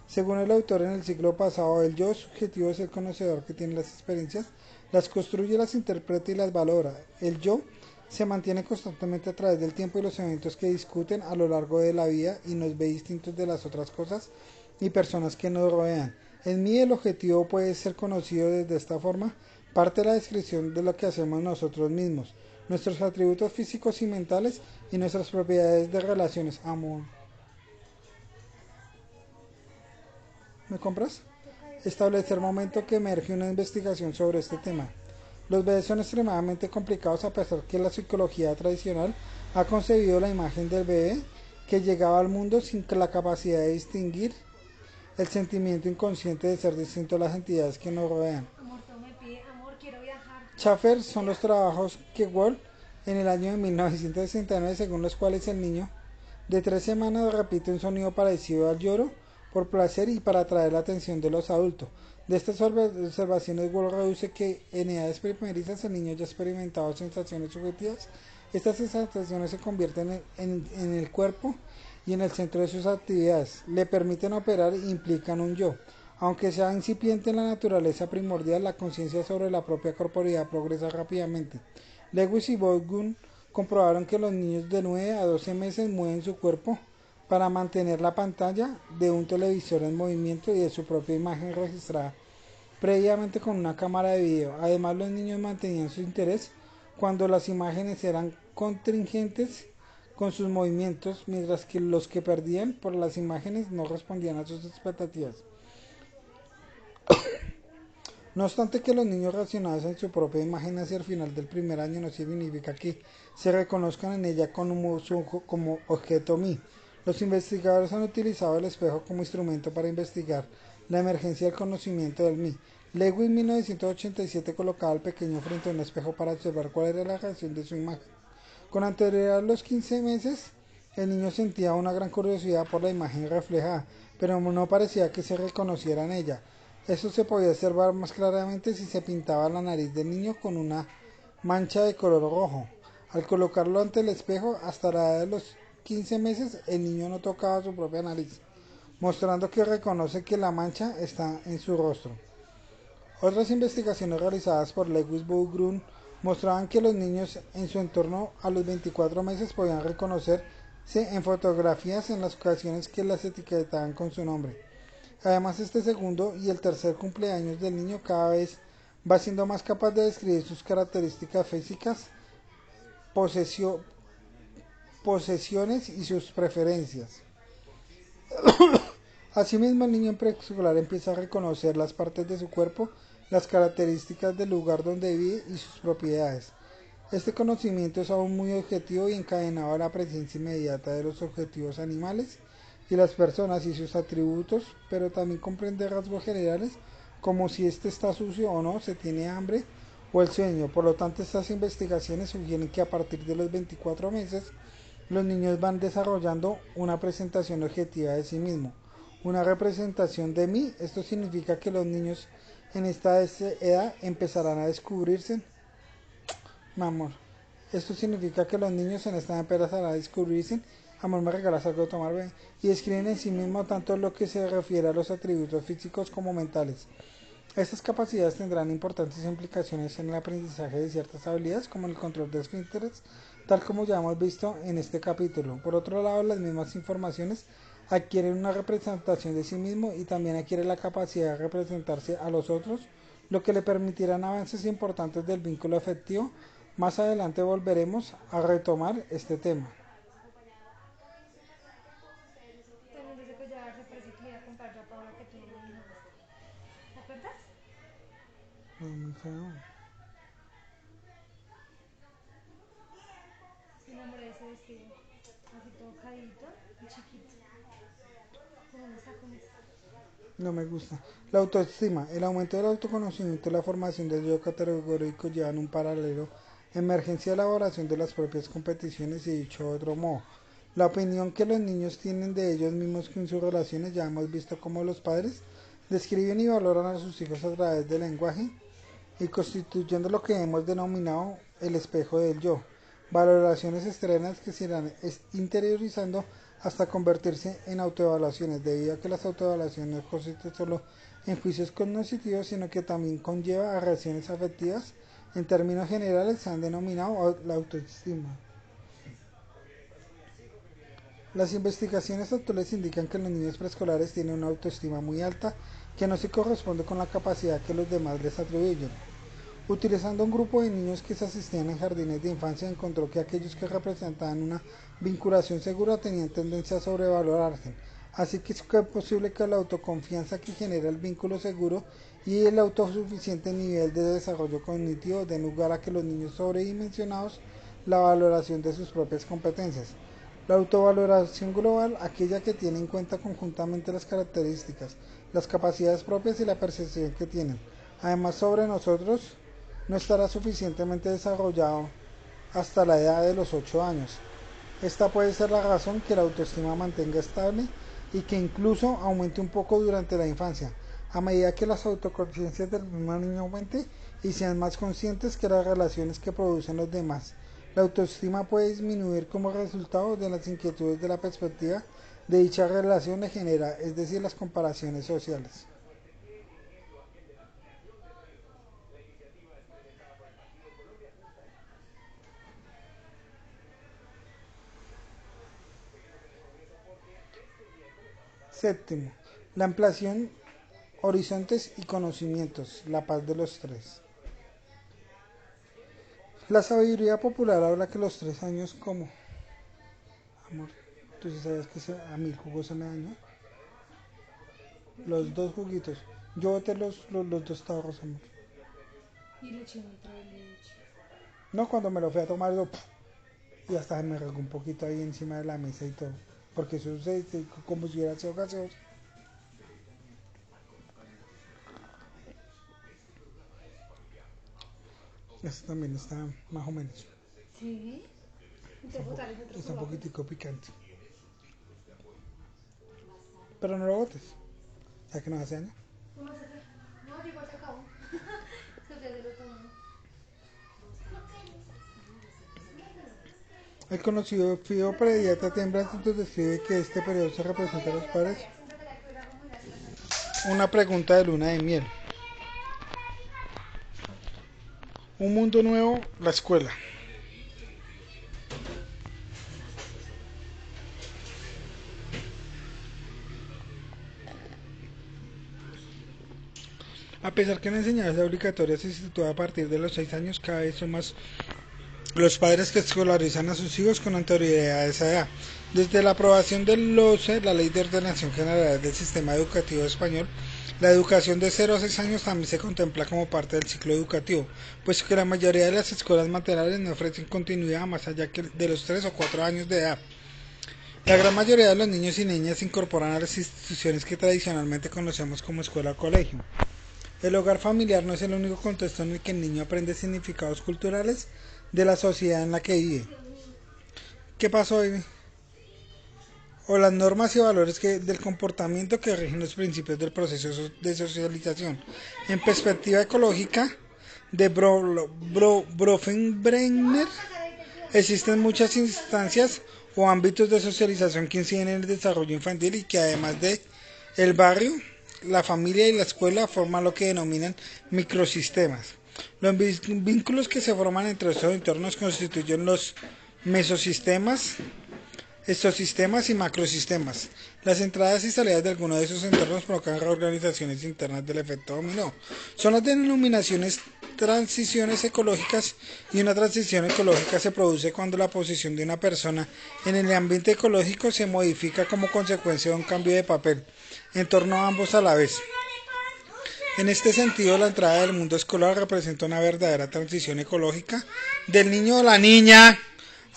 Según el autor, en el siglo pasado, el yo subjetivo es el conocedor que tiene las experiencias, las construye, las interpreta y las valora. El yo se mantiene constantemente a través del tiempo y los eventos que discuten a lo largo de la vida y nos ve distintos de las otras cosas y personas que nos rodean. En mí el objetivo puede ser conocido desde esta forma, parte de la descripción de lo que hacemos nosotros mismos, nuestros atributos físicos y mentales y nuestras propiedades de relaciones. Amor. ¿Me compras? Establecer momento que emerge una investigación sobre este tema. Los bebés son extremadamente complicados a pesar que la psicología tradicional ha concebido la imagen del bebé que llegaba al mundo sin la capacidad de distinguir el sentimiento inconsciente de ser distinto a las entidades que nos rodean. Amor, todo me pide, amor, quiero viajar. Schaffer son los trabajos que Wall en el año de 1969, según los cuales el niño de 3 semanas repite un sonido parecido al lloro por placer y para atraer la atención de los adultos. De estas observaciones, Wall reduce que en edades primerizas el niño ya ha experimentado sensaciones subjetivas. Estas sensaciones se convierten en el cuerpo y en el centro de sus actividades. Le permiten operar e implican un yo. Aunque sea incipiente en la naturaleza primordial, la conciencia sobre la propia corporeidad progresa rápidamente. Lewis y Boygun comprobaron que los niños de 9 a 12 meses mueven su cuerpo para mantener la pantalla de un televisor en movimiento y de su propia imagen registrada previamente con una cámara de video. Además, los niños mantenían su interés cuando las imágenes eran contingentes con sus movimientos, mientras que los que perdían por las imágenes no respondían a sus expectativas. No obstante que los niños reaccionados en su propia imagen hacia el final del primer año no significa que se reconozcan en ella como objeto mí. Los investigadores han utilizado el espejo como instrumento para investigar la emergencia del conocimiento del mí. Lewis en 1987 colocaba al pequeño frente a un espejo para observar cuál era la reacción de su imagen. Con anterioridad a los 15 meses, el niño sentía una gran curiosidad por la imagen reflejada, pero no parecía que se reconociera en ella. Eso se podía observar más claramente si se pintaba la nariz del niño con una mancha de color rojo. Al colocarlo ante el espejo, hasta la edad de los 15 meses, el niño no tocaba su propia nariz, mostrando que reconoce que la mancha está en su rostro. Otras investigaciones realizadas por Lewis Boudreau mostraban que los niños en su entorno a los 24 meses podían reconocer en fotografías en las ocasiones que las etiquetaban con su nombre. Además, este segundo y el tercer cumpleaños del niño cada vez va siendo más capaz de describir sus características físicas, posesio- posesiones y sus preferencias. Asimismo, el niño en preescolar empieza a reconocer las partes de su cuerpo, las características del lugar donde vive y sus propiedades. Este conocimiento es aún muy objetivo y encadenado a la presencia inmediata de los objetivos animales y las personas y sus atributos, pero también comprende rasgos generales como si este está sucio o no, se tiene hambre o el sueño. Por lo tanto, estas investigaciones sugieren que a partir de los 24 meses los niños van desarrollando una presentación objetiva de sí mismo, una representación de mí. Esto significa que los niños en esta edad empezarán a descubrirse. Mi amor, esto significa que los niños en esta edad empezarán a descubrirse. Amor, me regalas algo de tomar, ven. Y describen en sí mismo tanto lo que se refiere a los atributos físicos como mentales. Estas capacidades tendrán importantes implicaciones en el aprendizaje de ciertas habilidades como el control de esfínteres, tal como ya hemos visto en este capítulo. Por otro lado, las mismas informaciones adquieren una representación de sí mismo y también adquiere la capacidad de representarse a los otros, lo que le permitirán avances importantes del vínculo afectivo. Más adelante volveremos a retomar este tema. También desde que ya se parece que iba a comprar ya para que tú no me gusta. ¿Te acuerdas? No, muy feo. Me enamoré de ese vestido. Así todo caído y chiquito. ¿De dónde saco esto? No me gusta. La autoestima. El aumento del autoconocimiento y la formación del yo categórico llevan un paralelo emergencia a la elaboración de las propias competiciones y dicho de otro modo. La opinión que los niños tienen de ellos mismos con sus relaciones, ya hemos visto cómo los padres describen y valoran a sus hijos a través del lenguaje y constituyendo lo que hemos denominado el espejo del yo. Valoraciones externas que se irán interiorizando hasta convertirse en autoevaluaciones, debido a que las autoevaluaciones no consisten solo en juicios cognitivos, sino que también conlleva a reacciones afectivas. En términos generales se han denominado la autoestima. Las investigaciones actuales indican que los niños preescolares tienen una autoestima muy alta que no se corresponde con la capacidad que los demás les atribuyen. Utilizando un grupo de niños que se asistían en jardines de infancia, encontró que aquellos que representaban una vinculación segura tenían tendencia a sobrevalorarse. Así que es posible que la autoconfianza que genera el vínculo seguro y el autosuficiente nivel de desarrollo cognitivo den lugar a que los niños sobredimensionados la valoración de sus propias competencias. La autovaloración global, aquella que tiene en cuenta conjuntamente las características, las capacidades propias y la percepción que tienen. Además, sobre nosotros no estará suficientemente desarrollado hasta la edad de los 8 años. Esta puede ser la razón que la autoestima mantenga estable y que incluso aumente un poco durante la infancia, a medida que las autoconciencias del mismo niño aumente y sean más conscientes que las relaciones que producen los demás. La autoestima puede disminuir como resultado de las inquietudes de la perspectiva de dicha relación le genera, es decir, las comparaciones sociales. Séptimo, la ampliación, horizontes y conocimientos, la paz de los tres. La sabiduría popular habla que los 3 años como... Amor, ¿tú sí sabías que a mí el jugo se me dañó? Los dos juguitos. Yo boté los dos tarros, amor. Y le eché otra vez leche. No, cuando me lo fui a tomar, yo, y hasta me regó un poquito ahí encima de la mesa y todo. Porque eso se como si hubiera sido gaseoso. Este también está más o menos. Sí. Está Entonces botar ese otro está un jugo. poquitico picante. Pero no lo botes. ¿Sabes que no hace daño? ¿Cómo se hace? No, igual se acabó. Que ustedes se lo toman. El conocido Fío Prediata Tembracitos describe que este periodo se representa a los padres una pregunta de luna de miel. Un mundo nuevo, la escuela. A pesar que la enseñanza obligatoria se sitúa a partir de los 6 años, cada vez son más los padres que escolarizan a sus hijos con anterioridad a esa edad. Desde la aprobación del LOCE, la Ley de Ordenación General del Sistema Educativo Español, la educación de 0 a 6 años también se contempla como parte del ciclo educativo, pues que la mayoría de las escuelas maternales no ofrecen continuidad más allá de los 3 o 4 años de edad. La gran mayoría de los niños y niñas se incorporan a las instituciones que tradicionalmente conocemos como escuela o colegio. El hogar familiar no es el único contexto en el que el niño aprende significados culturales de la sociedad en la que vive. ¿Qué pasó, Ivy? O las normas y valores del comportamiento que rigen los principios del proceso de socialización. En perspectiva ecológica de Bronfenbrenner, existen muchas instancias o ámbitos de socialización que inciden en el desarrollo infantil y que además de el barrio, la familia y la escuela forman lo que denominan microsistemas. Los vínculos que se forman entre estos entornos constituyen los mesosistemas, exosistemas y macrosistemas. Las entradas y salidas de algunos de esos entornos provocan reorganizaciones internas del efecto dominó. Son las denominaciones transiciones ecológicas, y una transición ecológica se produce cuando la posición de una persona en el ambiente ecológico se modifica como consecuencia de un cambio de papel en torno a ambos a la vez. En este sentido, la entrada del mundo escolar representa una verdadera transición ecológica del niño o la niña.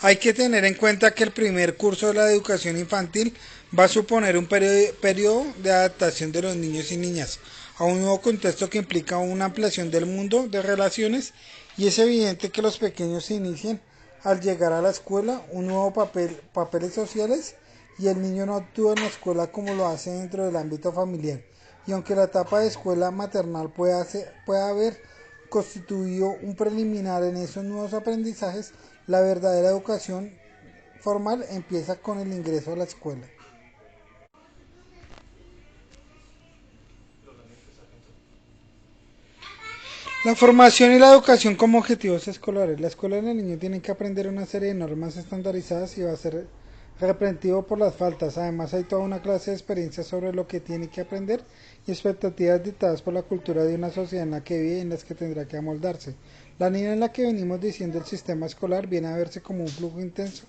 Hay que tener en cuenta que el primer curso de la educación infantil va a suponer un periodo de adaptación de los niños y niñas a un nuevo contexto que implica una ampliación del mundo de relaciones, y es evidente que los pequeños se inician al llegar a la escuela un nuevo papeles sociales, y el niño no actúa en la escuela como lo hace dentro del ámbito familiar. Y aunque la etapa de escuela maternal pueda haber constituido un preliminar en esos nuevos aprendizajes, la verdadera educación formal empieza con el ingreso a la escuela. La formación y la educación como objetivos escolares. La escuela en el niño tiene que aprender una serie de normas estandarizadas y va a ser reprensivo por las faltas. Además, hay toda una clase de experiencias sobre lo que tiene que aprender y expectativas dictadas por la cultura de una sociedad en la que vive y en las que tendrá que amoldarse. La línea en la que venimos diciendo el sistema escolar viene a verse como un flujo intenso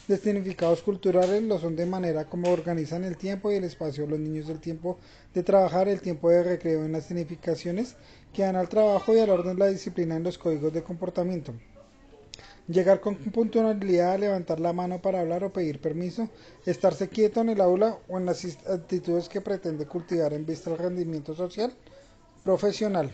de significados culturales. Lo son de manera como organizan el tiempo y el espacio los niños, el tiempo de trabajar, el tiempo de recreo, en las significaciones que dan al trabajo y al orden, la disciplina en los códigos de comportamiento. Llegar con puntualidad, levantar la mano para hablar o pedir permiso, estarse quieto en el aula o en las actitudes que pretende cultivar en vista del rendimiento social, profesional,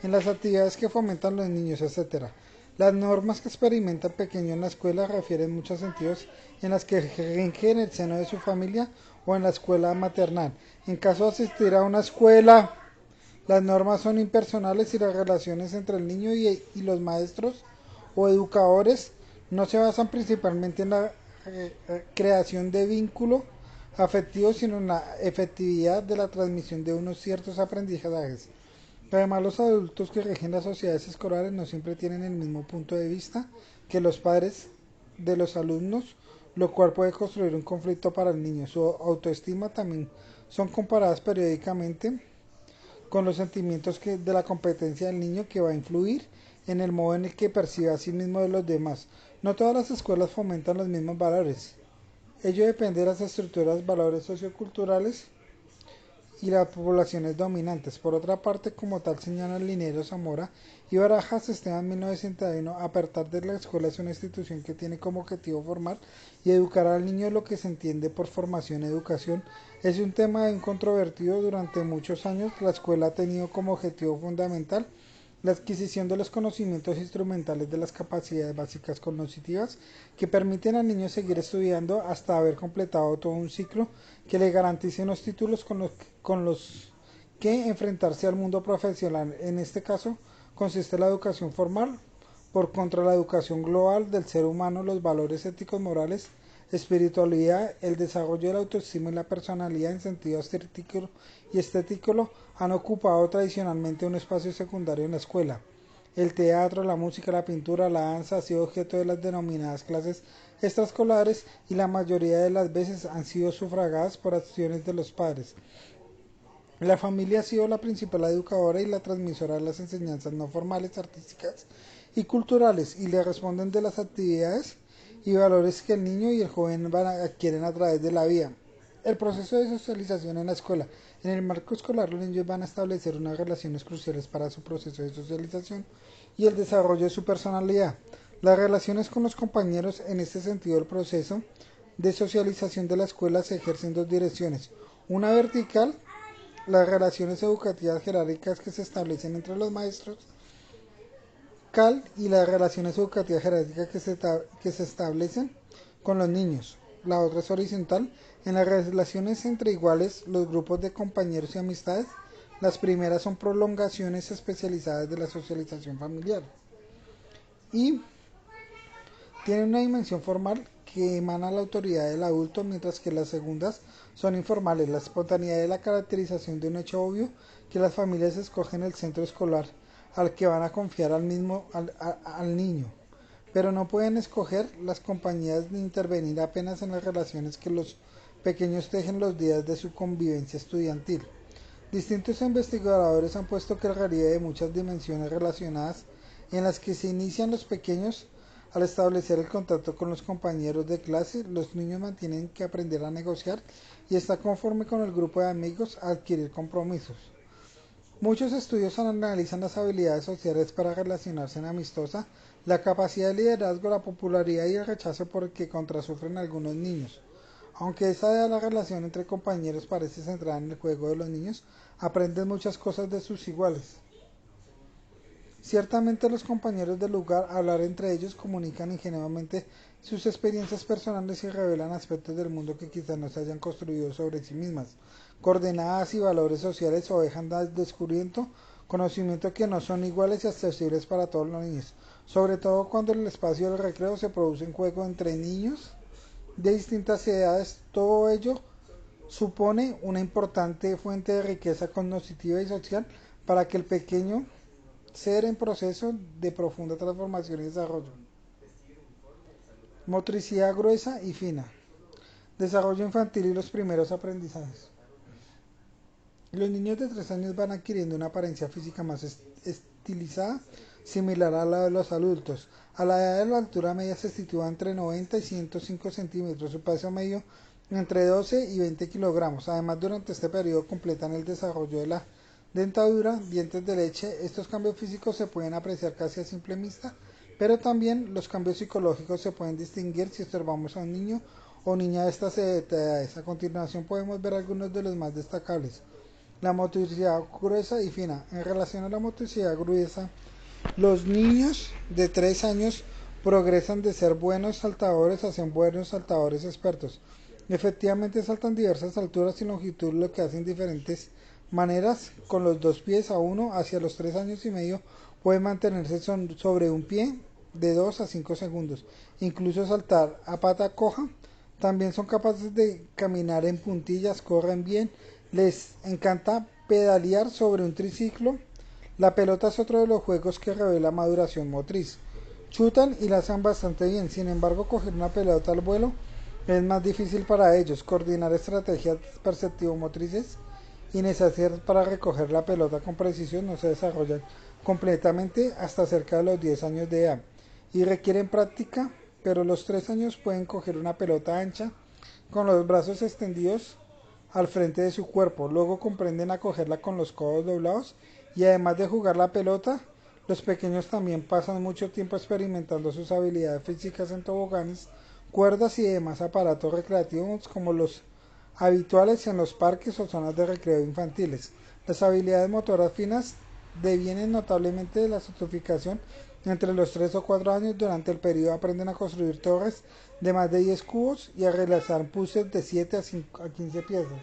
en las actividades que fomentan los niños, etc. Las normas que experimenta el pequeño en la escuela refieren en muchos sentidos en las que rige en el seno de su familia o en la escuela maternal. En caso de asistir a una escuela, las normas son impersonales y las relaciones entre el niño y los maestros o educadores no se basan principalmente en la creación de vínculo afectivo, sino en la efectividad de la transmisión de unos ciertos aprendizajes. Además, los adultos que rigen las sociedades escolares no siempre tienen el mismo punto de vista que los padres de los alumnos, lo cual puede construir un conflicto para el niño. Su autoestima también son comparadas periódicamente con los sentimientos de la competencia del niño, que va a influir en el modo en el que percibe a sí mismo de los demás. No todas las escuelas fomentan los mismos valores. Ello depende de las estructuras, valores socioculturales y las poblaciones dominantes. Por otra parte, como tal señalan Linero, Zamora y Barajas, Esteban 1901, apartar de la escuela es una institución que tiene como objetivo formar y educar al niño. Lo que se entiende por formación educación es un tema controvertido. Durante muchos años la escuela ha tenido como objetivo fundamental la adquisición de los conocimientos instrumentales de las capacidades básicas cognitivas que permiten al niño seguir estudiando hasta haber completado todo un ciclo que le garantice unos títulos con los que enfrentarse al mundo profesional. En este caso consiste la educación formal. Por contra, la educación global del ser humano, los valores éticos, morales, espiritualidad, el desarrollo de la autoestima y la personalidad en sentido estético y estético han ocupado tradicionalmente un espacio secundario en la escuela. El teatro, la música, la pintura, la danza ha sido objeto de las denominadas clases extraescolares, y la mayoría de las veces han sido sufragadas por acciones de los padres. La familia ha sido la principal educadora y la transmisora de las enseñanzas no formales, artísticas y culturales, y le responden de las actividades y valores que el niño y el joven adquieren a través de la vida. El proceso de socialización en la escuela. En el marco escolar, los niños van a establecer unas relaciones cruciales para su proceso de socialización y el desarrollo de su personalidad. Las relaciones con los compañeros, en este sentido, el proceso de socialización de la escuela se ejerce en dos direcciones. Una vertical, las relaciones educativas jerárquicas que se establecen entre los maestros, CAL, y las relaciones educativas jerárquicas que se establecen con los niños. La otra es horizontal, en las relaciones entre iguales, los grupos de compañeros y amistades. Las primeras son prolongaciones especializadas de la socialización familiar y tienen una dimensión formal que emana la autoridad del adulto, mientras que las segundas son informales. La espontaneidad es la caracterización de un hecho obvio que las familias escogen el centro escolar al que van a confiar al niño, pero no pueden escoger las compañías ni intervenir apenas en las relaciones que los pequeños tejen los días de su convivencia estudiantil. Distintos investigadores han puesto que el relieve de muchas dimensiones relacionadas en las que se inician los pequeños al establecer el contacto con los compañeros de clase, los niños mantienen que aprender a negociar y estar conforme con el grupo de amigos a adquirir compromisos. Muchos estudios analizan las habilidades sociales para relacionarse en amistosa, la capacidad de liderazgo, la popularidad y el rechazo por el que contrasufren algunos niños. Aunque esa de la relación entre compañeros parece centrada en el juego de los niños, aprenden muchas cosas de sus iguales. Ciertamente los compañeros del lugar, hablar entre ellos, comunican ingenuamente sus experiencias personales y revelan aspectos del mundo que quizás no se hayan construido sobre sí mismas. Coordenadas y valores sociales o dejan al descubierto conocimiento que no son iguales y accesibles para todos los niños, sobre todo cuando en el espacio del recreo se produce un juego entre niños de distintas edades. Todo ello supone una importante fuente de riqueza cognitiva y social para que el pequeño ser en proceso de profunda transformación y desarrollo. Motricidad gruesa y fina. Desarrollo infantil y los primeros aprendizajes. Los niños de 3 años van adquiriendo una apariencia física más estilizada, similar a la de los adultos. A la edad de la altura media se sitúa entre 90 y 105 centímetros, su peso medio entre 12 y 20 kilogramos. Además, durante este periodo completan el desarrollo de la dentadura, dientes de leche. Estos cambios físicos se pueden apreciar casi a simple vista, pero también los cambios psicológicos se pueden distinguir si observamos a un niño o niña de estas edades. A continuación podemos ver algunos de los más destacables. La motricidad gruesa y fina. En relación a la motricidad gruesa, los niños de 3 años progresan de ser buenos saltadores a ser buenos saltadores expertos. Efectivamente saltan diversas alturas y longitudes, lo que hacen diferentes maneras con los 2 pies a uno. Hacia los 3 años y medio pueden mantenerse sobre un pie de 2 a 5 segundos, incluso saltar a pata coja. También son capaces de caminar en puntillas, corren bien, les encanta pedalear sobre un triciclo. La pelota es otro de los juegos que revela maduración motriz. Chutan y lanzan bastante bien, sin embargo coger una pelota al vuelo es más difícil para ellos. Coordinar estrategias perceptivo-motrices y necesarias para recoger la pelota con precisión no se desarrollan completamente hasta cerca de los 10 años de edad y requieren práctica, pero a los 3 años pueden coger una pelota ancha con los brazos extendidos al frente de su cuerpo. Luego comprenden a cogerla con los codos doblados y además de jugar la pelota, los pequeños también pasan mucho tiempo experimentando sus habilidades físicas en toboganes, cuerdas y demás aparatos recreativos como los habituales en los parques o zonas de recreo infantiles. Las habilidades motoras finas devienen notablemente de la sofisticación entre los 3 o 4 años. Durante el periodo aprenden a construir torres de más de 10 cubos y a realizar puzzles de 7 a 15 piezas.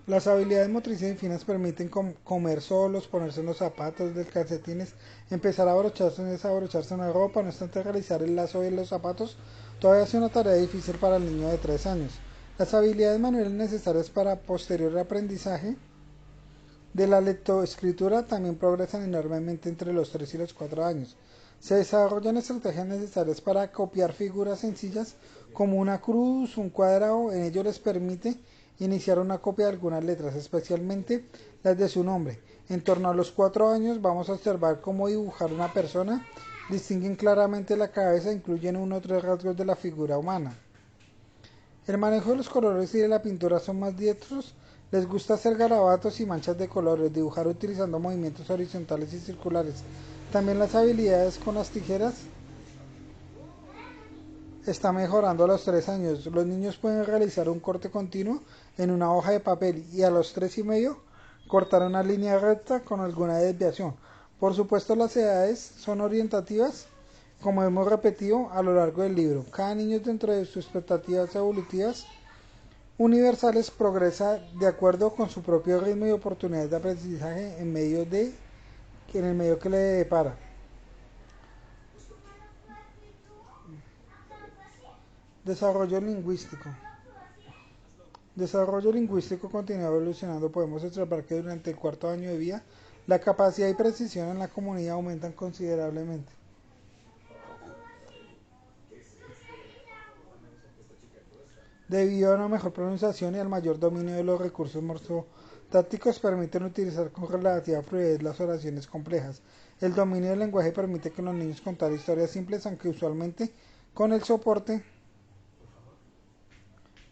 Las habilidades motrices y finas permiten comer solos, ponerse en los zapatos, de calcetines, empezar a abrocharse y desabrocharse una ropa. No obstante, realizar el lazo de los zapatos todavía es una tarea difícil para el niño de 3 años. Las habilidades manuales necesarias para posterior aprendizaje de la lectoescritura también progresan enormemente entre los 3 y los 4 años. Se desarrollan estrategias necesarias para copiar figuras sencillas como una cruz, un cuadrado. En ello les permite iniciar una copia de algunas letras, especialmente las de su nombre. En torno a los 4 años vamos a observar cómo dibujar una persona. Distinguen claramente la cabeza, incluyen uno o tres rasgos de la figura humana. El manejo de los colores y de la pintura son más diestros. Les gusta hacer garabatos y manchas de colores, dibujar utilizando movimientos horizontales y circulares. También las habilidades con las tijeras está mejorando a los 3 años. Los niños pueden realizar un corte continuo en una hoja de papel y a los 3 y medio cortar una línea recta con alguna desviación. Por supuesto, las edades son orientativas, como hemos repetido a lo largo del libro. Cada niño dentro de sus expectativas evolutivas universales progresa de acuerdo con su propio ritmo y oportunidades de aprendizaje en el medio que le depara. Desarrollo lingüístico. Desarrollo lingüístico continúa evolucionando. Podemos observar que durante el 4.º año de vida la capacidad y precisión en la comunidad aumentan considerablemente. Debido a una mejor pronunciación y al mayor dominio de los recursos morfotácticos, permiten utilizar con relativa fluidez las oraciones complejas. El dominio del lenguaje permite que los niños contar historias simples, aunque usualmente con el soporte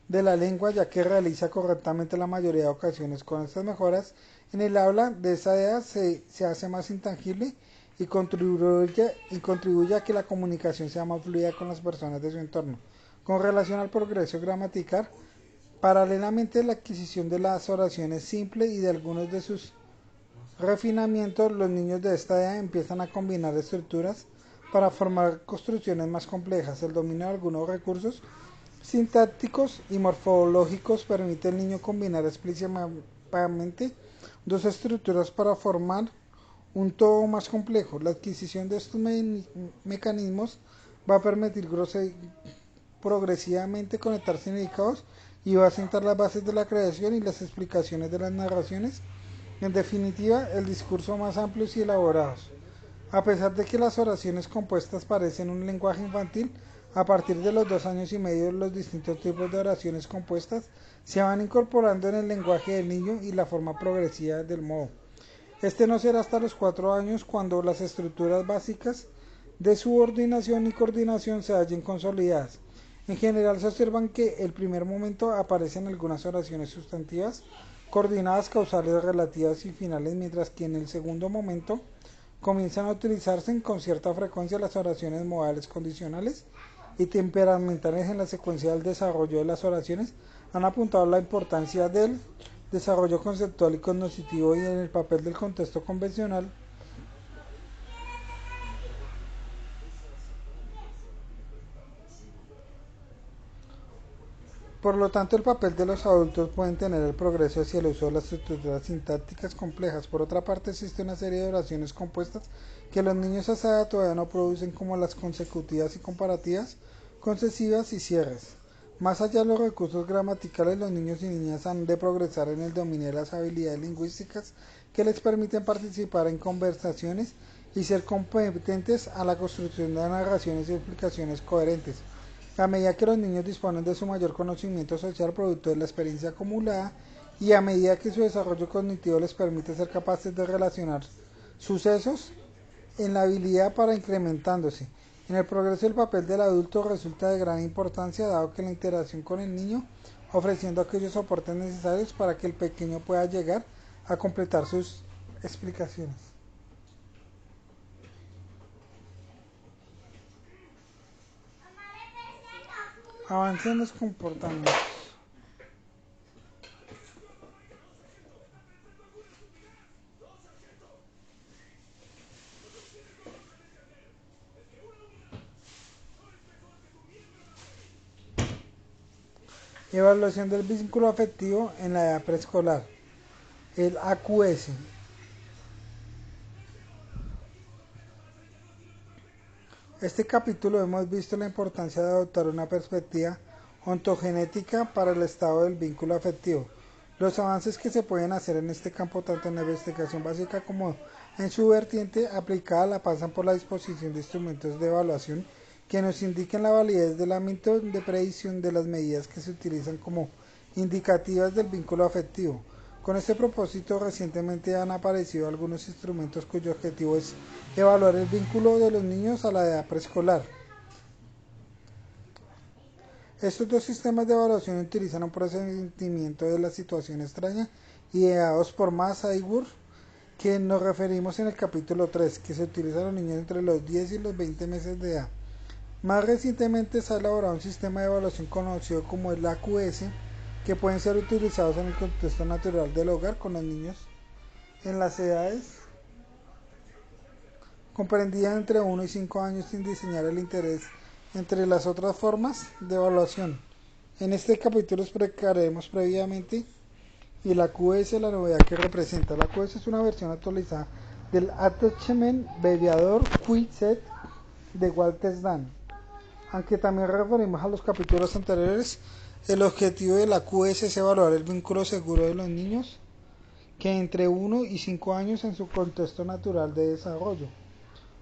de la lengua, ya que realiza correctamente la mayoría de ocasiones. Con estas mejoras en el habla de esa edad se hace más intangible y contribuye a que la comunicación sea más fluida con las personas de su entorno. Con relación al progreso gramatical, paralelamente a la adquisición de las oraciones simples y de algunos de sus refinamientos, los niños de esta edad empiezan a combinar estructuras para formar construcciones más complejas. El dominio de algunos recursos sintácticos y morfológicos permite al niño combinar explícitamente dos estructuras para formar un todo más complejo. La adquisición de estos mecanismos va a permitir progresivamente conectar significados y va a sentar las bases de la creación y las explicaciones de las narraciones. En definitiva, el discurso más amplios y elaborados. A pesar de que las oraciones compuestas parecen un lenguaje infantil, a partir de los 2 años y medio los distintos tipos de oraciones compuestas se van incorporando en el lenguaje del niño y la forma progresiva del modo. Este no será hasta los 4 años cuando las estructuras básicas de subordinación y coordinación se hallen consolidadas. En general se observan que el primer momento aparecen algunas oraciones sustantivas, coordinadas, causales, relativas y finales, mientras que en el segundo momento comienzan a utilizarse con cierta frecuencia las oraciones modales condicionales y temperamentales. En la secuencia del desarrollo de las oraciones han apuntado la importancia del desarrollo conceptual y cognoscitivo y en el papel del contexto convencional. Por lo tanto, el papel de los adultos puede tener el progreso hacia el uso de las estructuras sintácticas complejas. Por otra parte, existe una serie de oraciones compuestas que los niños a esa edad todavía no producen, como las consecutivas y comparativas, concesivas y cierres. Más allá de los recursos gramaticales, los niños y niñas han de progresar en el dominio de las habilidades lingüísticas que les permiten participar en conversaciones y ser competentes a la construcción de narraciones y explicaciones coherentes. A medida que los niños disponen de su mayor conocimiento social producto de la experiencia acumulada y a medida que su desarrollo cognitivo les permite ser capaces de relacionar sucesos en la habilidad para incrementándose. En el progreso el papel del adulto resulta de gran importancia, dado que la interacción con el niño ofreciendo aquellos soportes necesarios para que el pequeño pueda llegar a completar sus explicaciones. Avance en los comportamientos. Evaluación del vínculo afectivo en la edad preescolar. El AQS. Este capítulo hemos visto la importancia de adoptar una perspectiva ontogenética para el estado del vínculo afectivo. Los avances que se pueden hacer en este campo, tanto en la investigación básica como En su vertiente aplicada la pasan por la disposición de instrumentos de evaluación que nos indiquen la validez del ámbito de predicción de las medidas que se utilizan como indicativas del vínculo afectivo. Con este propósito, recientemente han aparecido algunos instrumentos cuyo objetivo es evaluar el vínculo de los niños a la edad preescolar. Estos dos sistemas de evaluación utilizan un procedimiento de la situación extraña ideados por Massa y Wurth, que nos referimos en el capítulo 3, que se utiliza a los niños entre los 10 y los 20 meses de edad. Más recientemente se ha elaborado un sistema de evaluación conocido como el AQS, que pueden ser utilizados en el contexto natural del hogar con los niños en las edades comprendidas entre 1 y 5 años sin diseñar el interés entre las otras formas de evaluación. En este capítulo explicaremos previamente y la QS la novedad que representa. La QS es una versión actualizada del Attachment Behavior Quiz-Set de Walter Dan. Aunque también referimos a los capítulos anteriores, el objetivo de la QS es evaluar el vínculo seguro de los niños que entre 1 y 5 años en su contexto natural de desarrollo.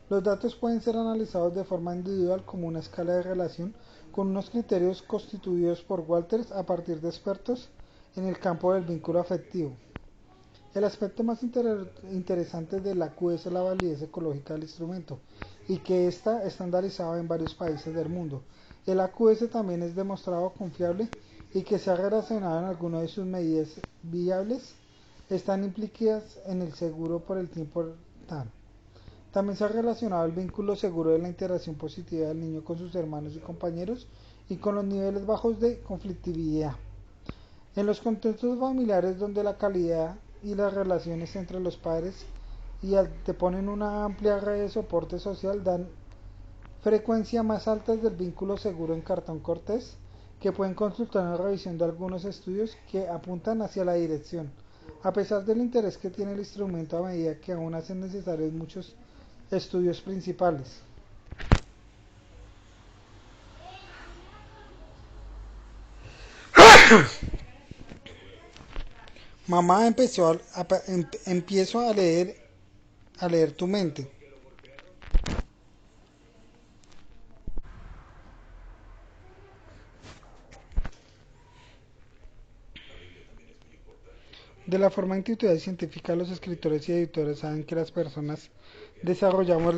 Los datos pueden ser analizados de forma individual como una escala de relación con unos criterios constituidos por Walters a partir de expertos en el campo del vínculo afectivo. El aspecto más interesante de la QS es la validez ecológica del instrumento y que está estandarizado en varios países del mundo. El AQS también es demostrado confiable y que se ha relacionado en algunas de sus medidas viables están implicadas en el seguro por el tiempo TAN. También se ha relacionado el vínculo seguro de la interacción positiva del niño con sus hermanos y compañeros y con los niveles bajos de conflictividad. En los contextos familiares donde la calidad y las relaciones entre los padres y anteponen una amplia red de soporte social dan frecuencia más altas del vínculo seguro en cartón cortés, que pueden consultar una revisión de algunos estudios que apuntan hacia la dirección. A pesar del interés que tiene el instrumento a medida que aún hacen necesarios muchos estudios principales. Mamá empiezo a leer tu mente. De la forma intuitiva y científica, los escritores y editores saben que las personas desarrollamos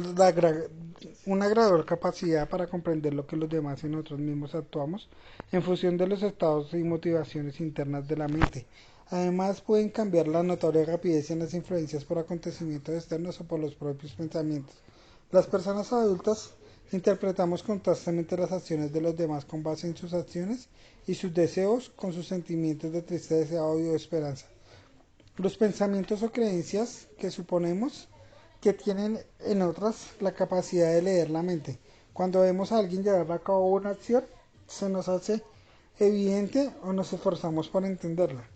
una gradual capacidad para comprender lo que los demás y nosotros mismos actuamos en función de los estados y motivaciones internas de la mente. Además, pueden cambiar la notable rapidez en las influencias por acontecimientos externos o por los propios pensamientos. Las personas adultas interpretamos constantemente las acciones de los demás con base en sus acciones y sus deseos con sus sentimientos de tristeza, odio o esperanza. Los pensamientos o creencias que suponemos que tienen en otras la capacidad de leer la mente. Cuando vemos a alguien llevar a cabo una acción, se nos hace evidente o nos esforzamos por entenderla.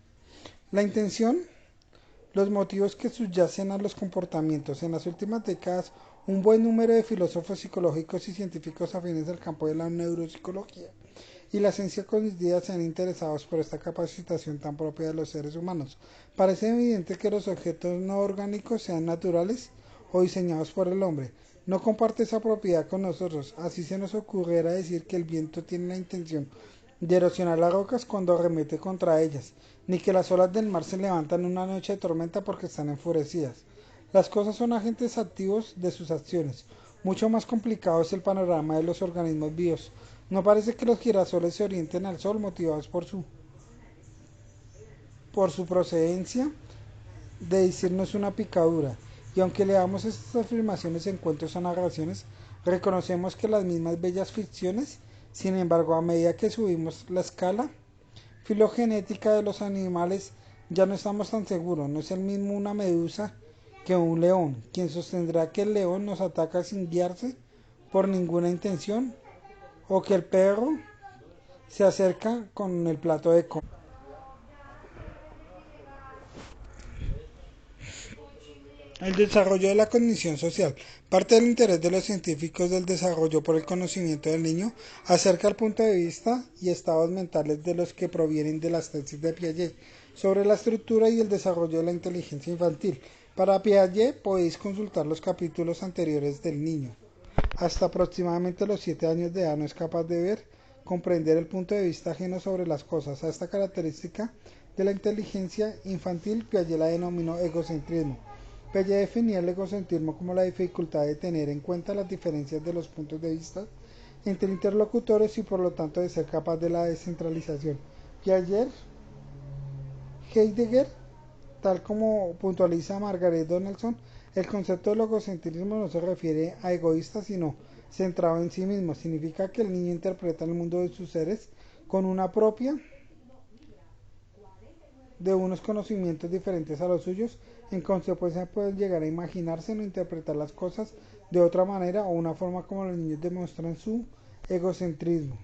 La intención, los motivos que subyacen a los comportamientos. En las últimas décadas, un buen número de filósofos psicológicos y científicos afines al campo de la neuropsicología y la ciencia cognitiva se han interesado por esta capacitación tan propia de los seres humanos. Parece evidente que los objetos no orgánicos sean naturales o diseñados por el hombre. No comparte esa propiedad con nosotros. Así se nos ocurriera decir que el viento tiene la intención de erosionar las rocas cuando arremete contra ellas, ni que las olas del mar se levantan en una noche de tormenta porque están enfurecidas. Las cosas son agentes activos de sus acciones. Mucho más complicado es el panorama de los organismos vivos. No parece que los girasoles se orienten al sol motivados por su procedencia de decirnos una picadura. Y aunque leamos estas afirmaciones en cuentos o narraciones, reconocemos que las mismas bellas ficciones, sin embargo, a medida que subimos la escala filogenética de los animales, ya no estamos tan seguros. No es el mismo una medusa que un león, quien sostendrá que el león nos ataca sin guiarse por ninguna intención, o que el perro se acerca con el plato de comida. El desarrollo de la cognición social. Parte del interés de los científicos del desarrollo por el conocimiento del niño acerca el punto de vista y estados mentales de los que provienen de las tesis de Piaget sobre la estructura y el desarrollo de la inteligencia infantil. Para Piaget podéis consultar los capítulos anteriores del niño. Hasta aproximadamente los 7 años de edad no es capaz de ver, comprender el punto de vista ajeno sobre las cosas. A esta característica de la inteligencia infantil Piaget la denominó egocentrismo. Piaget definía el egocentrismo como la dificultad de tener en cuenta las diferencias de los puntos de vista entre interlocutores y por lo tanto de ser capaz de la descentralización. Piaget, Heidegger, tal como puntualiza Margaret Donaldson, el concepto del egocentrismo no se refiere a egoísta, sino centrado en sí mismo. Significa que el niño interpreta el mundo de sus seres con una propia de unos conocimientos diferentes a los suyos. En consecuencia puede llegar a imaginarse o interpretar las cosas de otra manera o una forma como los niños demuestran su egocentrismo.